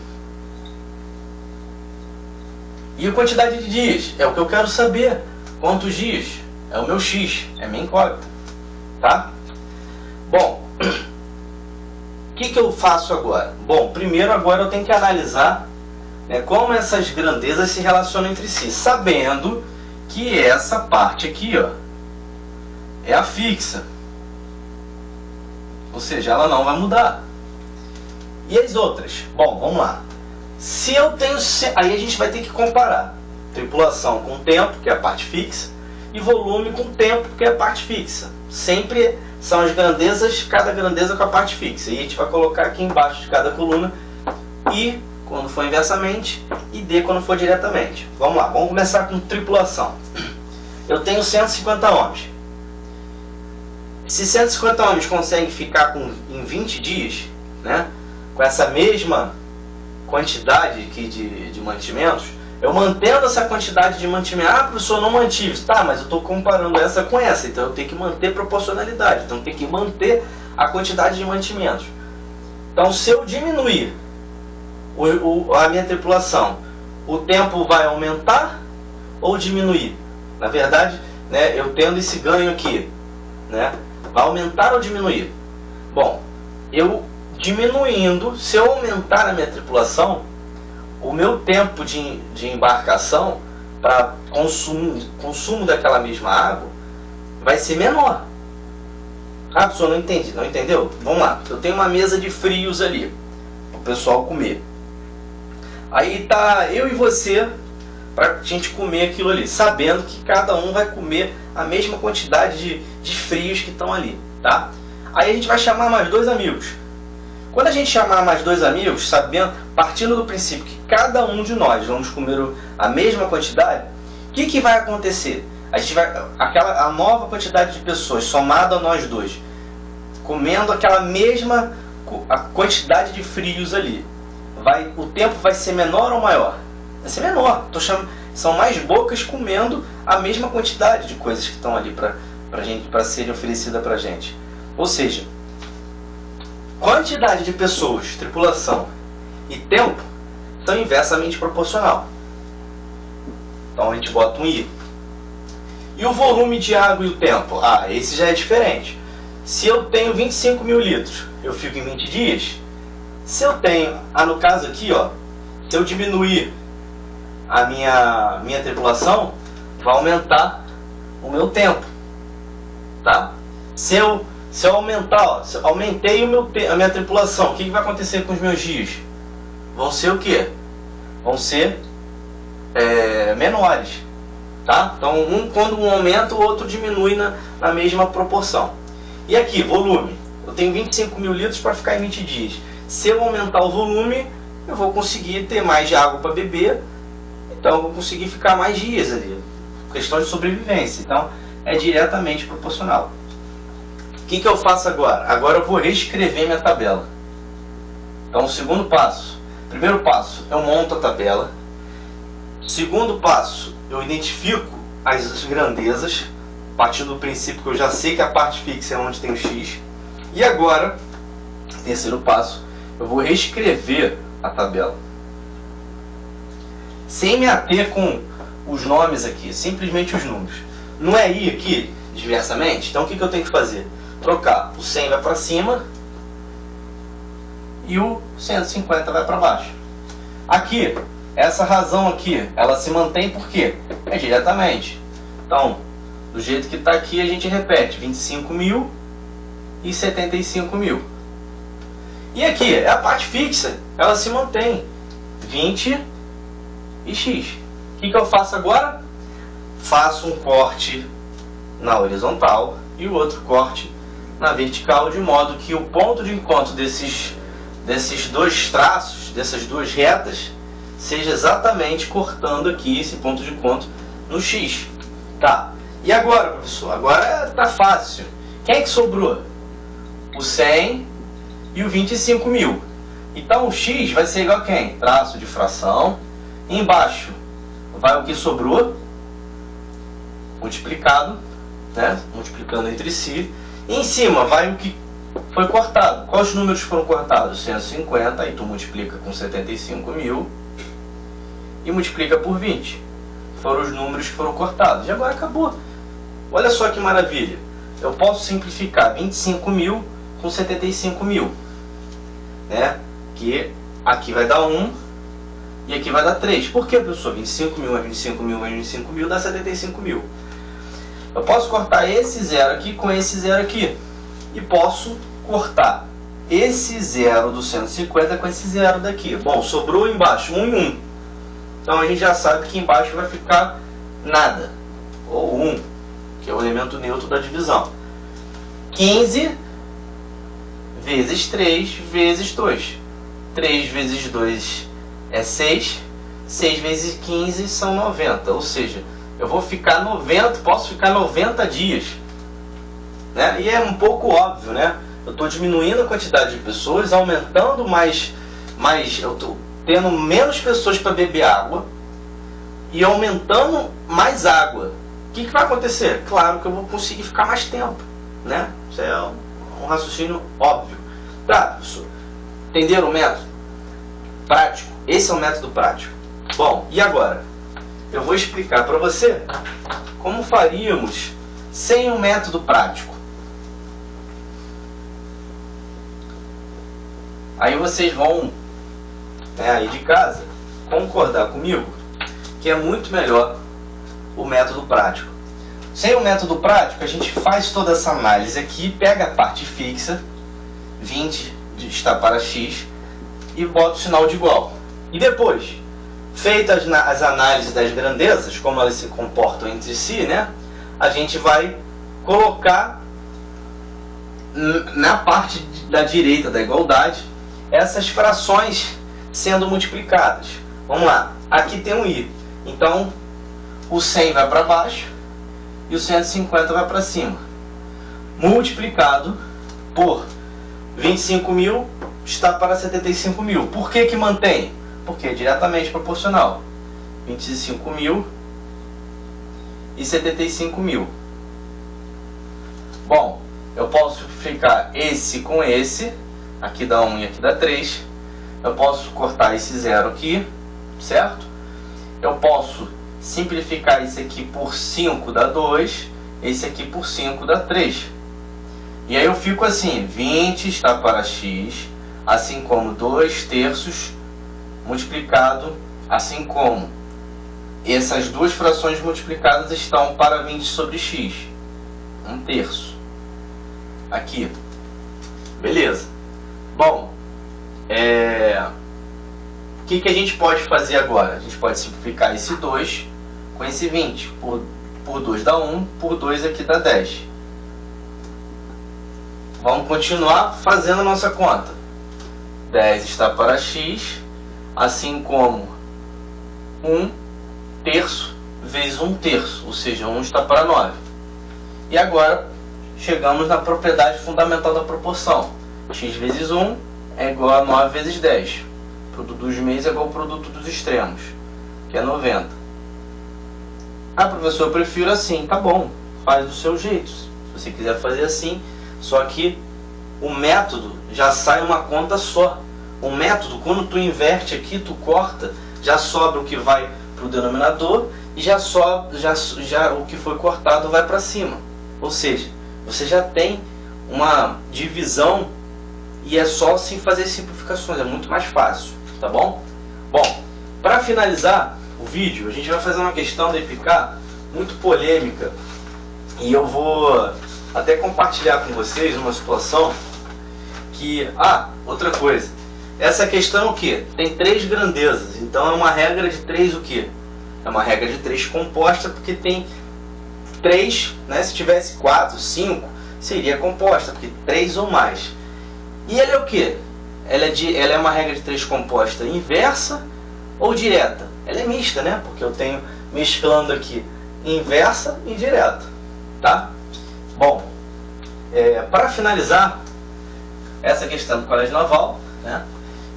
E a quantidade de dias? É o que eu quero saber. Quantos dias? É o meu X. É minha incógnita. Tá? Bom, o que eu faço agora? Bom, primeiro agora eu tenho que analisar, né, como essas grandezas se relacionam entre si, sabendo que essa parte aqui, ó, é a fixa. Ou seja, ela não vai mudar. E as outras? Bom, vamos lá. Se eu tenho... Aí a gente vai ter que comparar tripulação com tempo, que é a parte fixa, e volume com tempo, que é a parte fixa. Sempre são as grandezas, cada grandeza com a parte fixa. E a gente vai colocar aqui embaixo de cada coluna I quando for inversamente e D quando for diretamente. Vamos lá, vamos começar com tripulação. Eu tenho 150 homens. Se 150 homens conseguem ficar em 20 dias, né, com essa mesma quantidade aqui de mantimentos, eu mantendo essa quantidade de mantimento, professor, não mantive. Tá, mas eu estou comparando essa com essa, então eu tenho que manter proporcionalidade, então eu tenho que manter a quantidade de mantimentos. Então, se eu diminuir a minha tripulação, o tempo vai aumentar ou diminuir? Na verdade, né, eu tendo esse ganho aqui, né, vai aumentar ou diminuir? Bom, eu diminuindo, se eu aumentar a minha tripulação, o meu tempo de embarcação para consumo daquela mesma água vai ser menor. Ah, pessoal, não entendi, não entendeu? Vamos lá, eu tenho uma mesa de frios ali, para o pessoal comer. Aí tá eu e você para a gente comer aquilo ali, sabendo que cada um vai comer a mesma quantidade de frios que estão ali, tá? Aí a gente vai chamar mais 2 amigos. Quando a gente chamar mais 2 amigos, partindo do princípio que cada um de nós vamos comer a mesma quantidade, o que vai acontecer? A nova quantidade de pessoas somada a nós dois, comendo aquela mesma quantidade de frios ali, o tempo vai ser menor ou maior? Vai ser menor. São mais bocas comendo a mesma quantidade de coisas que estão ali para serem oferecidas para a gente. Ou seja, quantidade de pessoas, tripulação e tempo são inversamente proporcional. Então a gente bota um I. E o volume de água e o tempo? Ah, esse já é diferente. Se eu tenho 25 mil litros, eu fico em 20 dias. Se eu tenho, no caso aqui, ó, se eu diminuir a minha tripulação, vai aumentar o meu tempo, tá? Se eu aumentar, ó, se eu aumentei a minha tripulação, o que vai acontecer com os meus dias? Vão ser o quê? Vão ser menores, tá? Então, quando um aumenta, o outro diminui na mesma proporção. E aqui, volume. Eu tenho 25 mil litros para ficar em 20 dias. Se eu aumentar o volume, eu vou conseguir ter mais de água para beber. Então, eu vou conseguir ficar mais dias ali. Questão de sobrevivência. Então, é diretamente proporcional. O que eu faço agora? Agora eu vou reescrever minha tabela. Então, o segundo passo. Primeiro passo, eu monto a tabela. Segundo passo, eu identifico as grandezas, partindo do princípio que eu já sei que a parte fixa é onde tem o X. E agora, terceiro passo, eu vou reescrever a tabela. Sem me ater com os nomes aqui, simplesmente os números. Não é I aqui, diversamente? Então o que eu tenho que fazer? Trocar o 100 vai para cima e o 150 vai para baixo. Aqui, essa razão aqui, ela se mantém por quê? É diretamente. Então, do jeito que está aqui, a gente repete 25 mil e 75 mil. E aqui, é a parte fixa, ela se mantém 20 e X. O que eu faço agora? Faço um corte na horizontal e o outro corte na vertical, de modo que o ponto de encontro desses dois traços, dessas duas retas, seja exatamente cortando aqui esse ponto de encontro no X. Tá. E agora, professor? Agora tá fácil. Quem é que sobrou? O 100 e o 25 mil. Então o X vai ser igual a quem? Traço de fração. Embaixo vai o que sobrou, multiplicado, né? Multiplicando entre si. E em cima vai o que foi cortado. Quais números foram cortados? 150, aí tu multiplica com 75 mil e multiplica por 20. Foram os números que foram cortados. E agora acabou. Olha só que maravilha. Eu posso simplificar 25 mil com 75 mil. Né? Que aqui vai dar 1 e aqui vai dar 3. Por que, professor? 25 mil mais 25 mil mais 25 mil dá 75 mil. Eu posso cortar esse zero aqui com esse zero aqui. E posso cortar esse zero do 150 com esse zero daqui. Bom, sobrou embaixo 1 e 1. Então a gente já sabe que embaixo vai ficar nada. Ou 1, que é o elemento neutro da divisão. 15 vezes 3 vezes 2. 3 vezes 2 é 6. 6 vezes 15 são 90. Ou seja, eu vou ficar 90, posso ficar 90 dias. Né? E é um pouco óbvio, né? Eu estou diminuindo a quantidade de pessoas, aumentando mais eu estou tendo menos pessoas para beber água e aumentando mais água. O que vai acontecer? Claro que eu vou conseguir ficar mais tempo, né? Isso é um raciocínio óbvio. Tá, professor? Entenderam o método prático? Esse é o método prático. Bom, e agora? Eu vou explicar para você como faríamos sem o método prático. Aí vocês vão, aí de casa, concordar comigo que é muito melhor o método prático. Sem o método prático, a gente faz toda essa análise aqui, pega a parte fixa, 20 está para x, e bota o sinal de igual. E depois, feitas as análises das grandezas, como elas se comportam entre si, né, a gente vai colocar na parte da direita da igualdade essas frações sendo multiplicadas. Vamos lá, aqui tem um i, então o 100 vai para baixo e o 150 vai para cima, multiplicado por 25 mil está para 75 mil. Por que mantém? Porque é diretamente proporcional. 25 mil e 75 mil. Bom, eu posso ficar esse com esse, aqui dá 1 e aqui dá 3. Eu posso cortar esse zero aqui, certo? Eu posso simplificar isso aqui por 5 dá 2, esse aqui por 5 dá 3. E aí eu fico assim, 20 está para x, assim como 2 terços multiplicado, assim como essas duas frações multiplicadas estão para 20 sobre x, 1 terço. Aqui. Beleza. Bom, o que a gente pode fazer agora? A gente pode simplificar esse 2 com esse 20. Por 2 dá 1, por 2 aqui dá 10. Vamos continuar fazendo a nossa conta. 10 está para x, assim como 1 terço vezes 1 terço, ou seja, 1 está para 9. E agora chegamos na propriedade fundamental da proporção. X vezes 1 é igual a 9 vezes 10. O produto dos meios é igual ao produto dos extremos, que é 90. Ah, professor, eu prefiro assim. Tá bom, faz do seu jeito. Se você quiser fazer assim, só que o método já sai uma conta só. O método, quando tu inverte aqui, tu corta, já sobra o que vai para o denominador e já o que foi cortado vai para cima. Ou seja, você já tem uma divisão e é só assim fazer simplificações, é muito mais fácil, tá bom? Bom, para finalizar o vídeo, a gente vai fazer uma questão da EPICAR muito polêmica e eu vou até compartilhar com vocês uma situação que... outra coisa, essa questão é o que? Tem 3 grandezas, então é uma regra de 3 o que? É uma regra de 3 composta porque tem 3, né? Se tivesse 4, 5, seria composta, porque 3 ou mais. E ela é o que? Ela é uma regra de 3 composta inversa ou direta? Ela é mista, né? Porque eu tenho mesclando aqui inversa e direta, tá? Bom, para finalizar essa questão do Colégio Naval, né?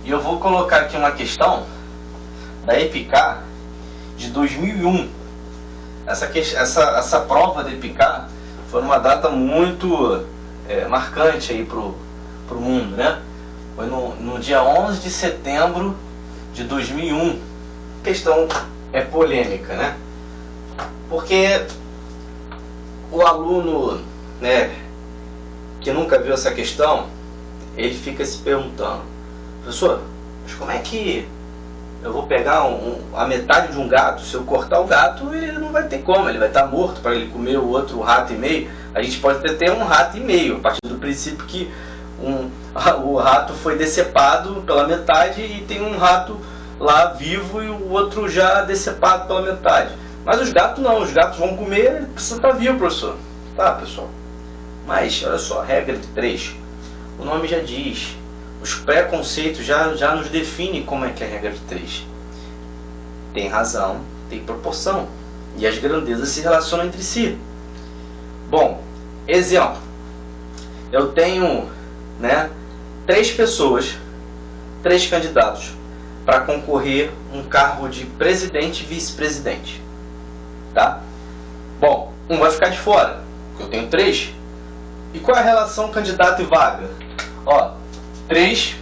E eu vou colocar aqui uma questão da EPICAR de 2001. Essa prova da EPICAR foi uma data muito marcante aí pro mundo, né? Foi no dia 11 de setembro de 2001. A questão é polêmica, né? Porque o aluno, né, que nunca viu essa questão, ele fica se perguntando: professor, mas como é que eu vou pegar a metade de um gato? Se eu cortar o gato, ele não vai ter como, ele vai estar morto para ele comer o outro rato e meio. A gente pode ter um rato e meio, a partir do princípio que o rato foi decepado pela metade e tem um rato lá vivo e o outro já decepado pela metade. Mas os gatos não, os gatos vão comer, ele precisa estar vivo, professor. Tá, pessoal. Mas, olha só, regra de 3. O nome já diz. Os preconceitos já nos definem como é que é a regra de 3. Tem razão, tem proporção. E as grandezas se relacionam entre si. Bom, exemplo. Eu tenho, né, 3 pessoas, 3 candidatos para concorrer um cargo de presidente e vice-presidente. Tá? Bom, um vai ficar de fora, porque eu tenho 3. E qual é a relação candidato e vaga? Ó, 3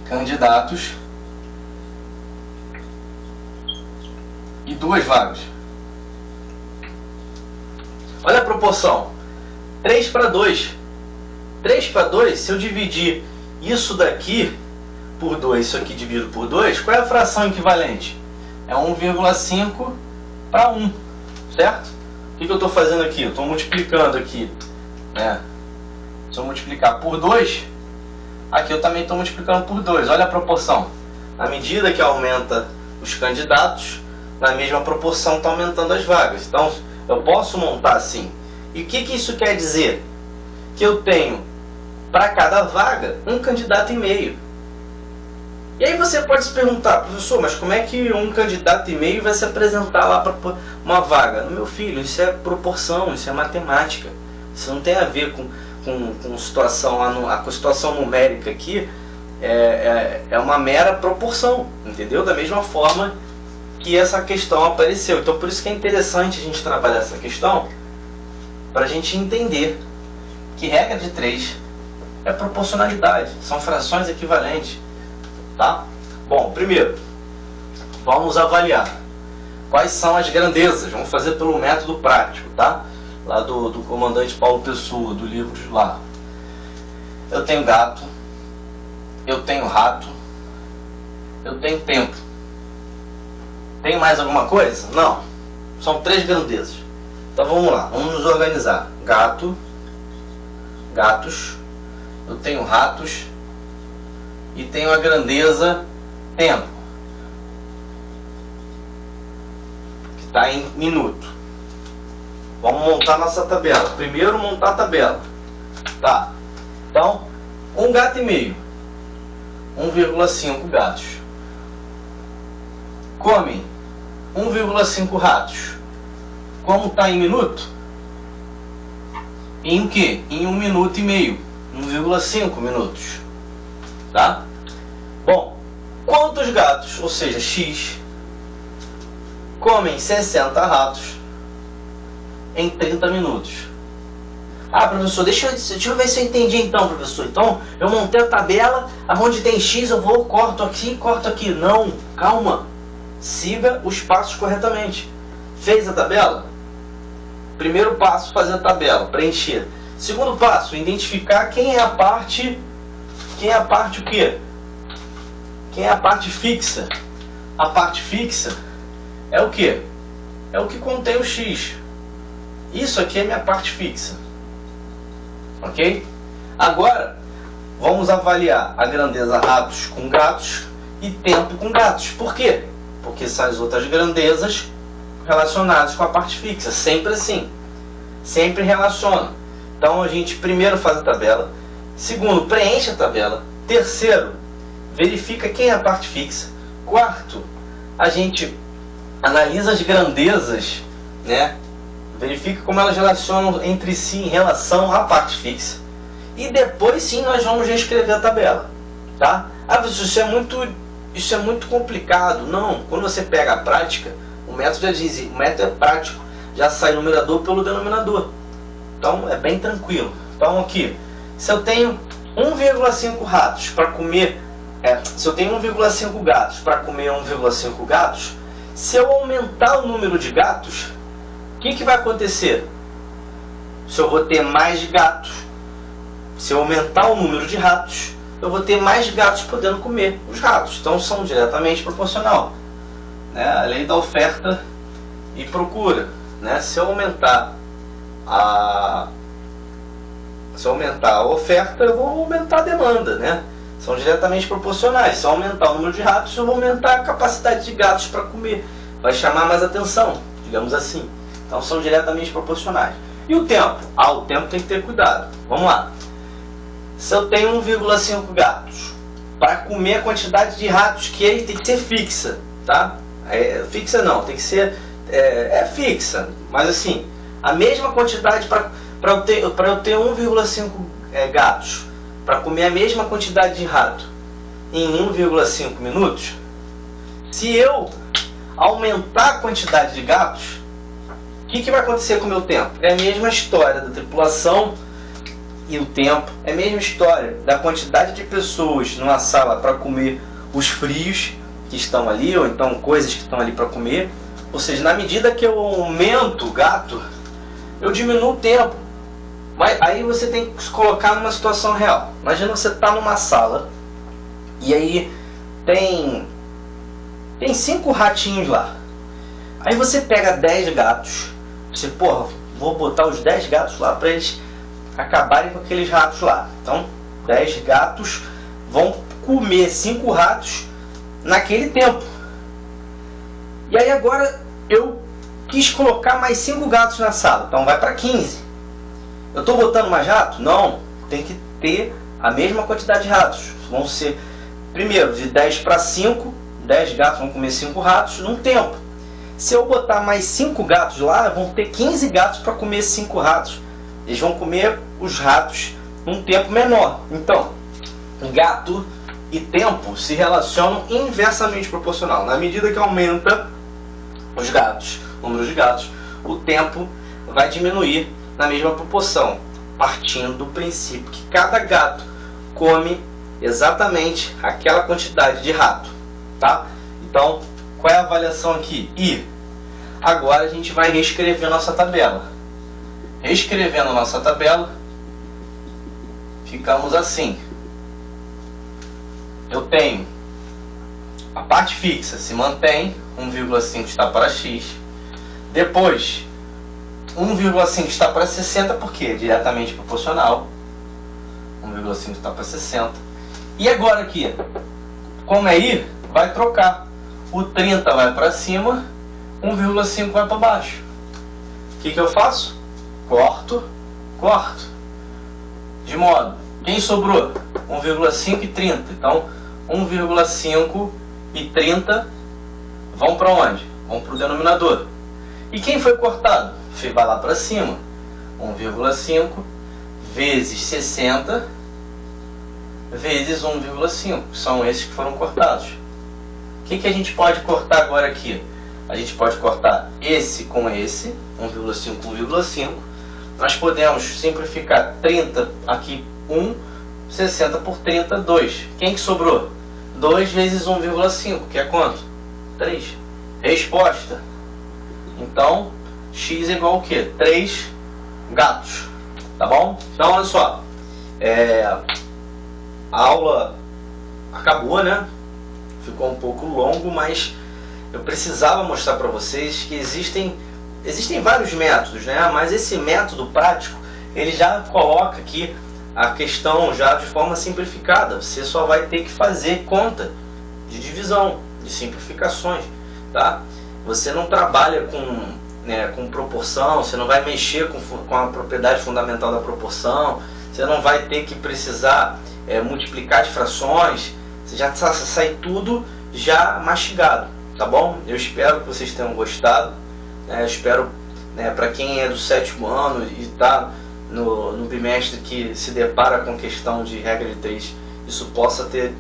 candidatos e 2 vagas. Olha a proporção. 3 para 2. 3 para 2, se eu dividir isso daqui por 2, isso aqui dividido por 2, qual é a fração equivalente? É 1,5 para 1, certo? O que eu estou fazendo aqui? Eu estou multiplicando aqui, né? Se eu multiplicar por 2, aqui eu também estou multiplicando por 2. Olha a proporção. À medida que aumenta os candidatos, na mesma proporção está aumentando as vagas. Então, eu posso montar assim. E o que isso quer dizer? Que eu tenho, para cada vaga, um candidato e meio. E aí você pode se perguntar: professor, mas como é que um candidato e meio vai se apresentar lá para uma vaga? Meu filho, isso é proporção, isso é matemática. Isso não tem a ver com situação, a situação numérica aqui é uma mera proporção, entendeu? Da mesma forma que essa questão apareceu. Então por isso que é interessante a gente trabalhar essa questão, para a gente entender que regra de 3 é proporcionalidade, são frações equivalentes, tá? Bom, primeiro, vamos avaliar. quais são as grandezas. Vamos fazer pelo método prático, tá? Lá do comandante Paulo Pessoa, do livro de lá. Eu tenho gato, eu tenho rato, eu tenho tempo. Tem mais alguma coisa? Não. São 3 grandezas. Então vamos lá, vamos nos organizar. Gato, gatos, eu tenho ratos e tenho a grandeza tempo, que está em minuto. Vamos montar nossa tabela. Primeiro montar a tabela. Tá. Então, 1 gato e meio. 1,5 gatos. Comem 1,5 ratos. Como está em minuto? Em o quê? Em 1 minuto e meio. 1,5 minutos. Tá? Bom, quantos gatos, ou seja, X, comem 60 ratos em 30 minutos? Ah, professor, deixa eu ver se eu entendi então, professor. Então, eu montei a tabela, aonde tem X, eu vou, corto aqui. Não, calma. Siga os passos corretamente. Fez a tabela? Primeiro passo, fazer a tabela, preencher. Segundo passo, identificar quem é a parte o quê? Quem é a parte fixa? A parte fixa é o quê? É o que contém o X. Isso aqui é minha parte fixa. Ok? Agora, vamos avaliar a grandeza ratos com gatos e tempo com gatos. Por quê? Porque são as outras grandezas relacionadas com a parte fixa. Sempre assim. Sempre relaciona. Então a gente primeiro faz a tabela. Segundo, preenche a tabela. Terceiro, verifica quem é a parte fixa. Quarto, a gente analisa as grandezas, né? Verifica como elas relacionam entre si em relação à parte fixa. E depois sim nós vamos reescrever a tabela. Tá? Ah, isso é muito complicado. Não, quando você pega a prática, o método já diz, o método é prático. Já sai numerador pelo denominador. Então é bem tranquilo. Então aqui, se eu tenho 1,5 ratos para comer, se eu tenho 1,5 gatos para comer 1,5 gatos, se eu aumentar o número de gatos, o que vai acontecer? Se eu vou ter mais gatos, se eu aumentar o número de ratos, eu vou ter mais gatos podendo comer os ratos. Então são diretamente proporcional, né? A lei da oferta e procura, né? Se eu aumentar a oferta, eu vou aumentar a demanda, né? São diretamente proporcionais. Se eu aumentar o número de ratos, eu vou aumentar a capacidade de gatos para comer. Vai chamar mais atenção, digamos assim. Então são diretamente proporcionais. E o tempo? Ah, o tempo tem que ter cuidado. Vamos lá. Se eu tenho 1,5 gatos, para comer a quantidade de ratos que ele tem que ser fixa, tá? Fixa não, tem que ser fixa, mas assim, a mesma quantidade para eu ter 1,5 gatos, para comer a mesma quantidade de rato em 1,5 minutos, se eu aumentar a quantidade de gatos, o que vai acontecer com o meu tempo? É a mesma história da tripulação e o tempo, é a mesma história da quantidade de pessoas numa sala para comer os frios que estão ali, ou então coisas que estão ali para comer. Ou seja, na medida que eu aumento o gato, eu diminuo o tempo. Mas aí você tem que se colocar numa situação real. Imagina você está numa sala e aí tem 5 ratinhos lá. Aí você pega 10 gatos. Você, vou botar os 10 gatos lá para eles acabarem com aqueles ratos lá. Então, 10 gatos vão comer 5 ratos naquele tempo. E aí agora eu quis colocar mais 5 gatos na sala. Então vai para 15. Eu estou botando mais rato? Não. Tem que ter a mesma quantidade de ratos. Vão ser, primeiro, de 10 para 5. 10 gatos vão comer 5 ratos num tempo. Se eu botar mais 5 gatos lá, vão ter 15 gatos para comer 5 ratos. Eles vão comer os ratos num tempo menor. Então, gato e tempo se relacionam inversamente proporcional. Na medida que aumenta os gatos, o número de gatos, o tempo vai diminuir na mesma proporção, partindo do princípio que cada gato come exatamente aquela quantidade de rato, tá? Então, qual é a avaliação aqui? I. Agora a gente vai reescrever nossa tabela. Reescrevendo nossa tabela, ficamos assim. Eu tenho a parte fixa se mantém, 1,5 está para x. Depois, 1,5 está para 60, porque é diretamente proporcional. 1,5 está para 60. E agora aqui, como é ir, vai trocar. O 30 vai para cima, 1,5 vai para baixo. O que eu faço? Corto. De modo, quem sobrou? 1,5 e 30. Então, 1,5 e 30 vão para onde? Vão para o denominador. E quem foi cortado? Vai lá para cima. 1,5 vezes 60 vezes 1,5. São esses que foram cortados. O que a gente pode cortar agora aqui? A gente pode cortar esse com esse, 1,5 com 1,5. Nós podemos simplificar 30 aqui, 1, 60 por 30, 2. Quem que sobrou? 2 vezes 1,5, que é quanto? 3. Resposta. Então, x é igual ao quê? 3 gatos. Tá bom? Então, olha só. A aula acabou, né? Ficou um pouco longo, mas eu precisava mostrar para vocês que existem vários métodos, né? Mas esse método prático, ele já coloca aqui a questão já de forma simplificada. Você só vai ter que fazer conta de divisão, de simplificações, tá? Você não trabalha com proporção, você não vai mexer com a propriedade fundamental da proporção, você não vai ter que precisar multiplicar de frações, você já sai tudo já mastigado, tá bom? Eu espero que vocês tenham gostado, né? Eu espero, para quem é do 7º ano e está no bimestre que se depara com questão de regra de 3, isso possa ter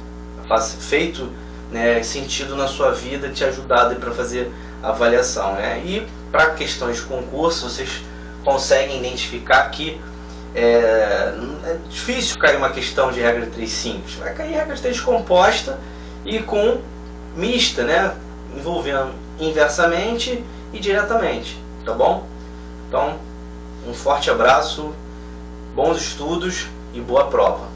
feito, né, sentido na sua vida, te ajudado para fazer a avaliação, né? E para questões de concurso, vocês conseguem identificar que é difícil cair uma questão de regra de 3 simples. Vai cair regra de 3 composta e com mista, né, envolvendo inversamente e diretamente, tá bom? Então, um forte abraço, bons estudos e boa prova.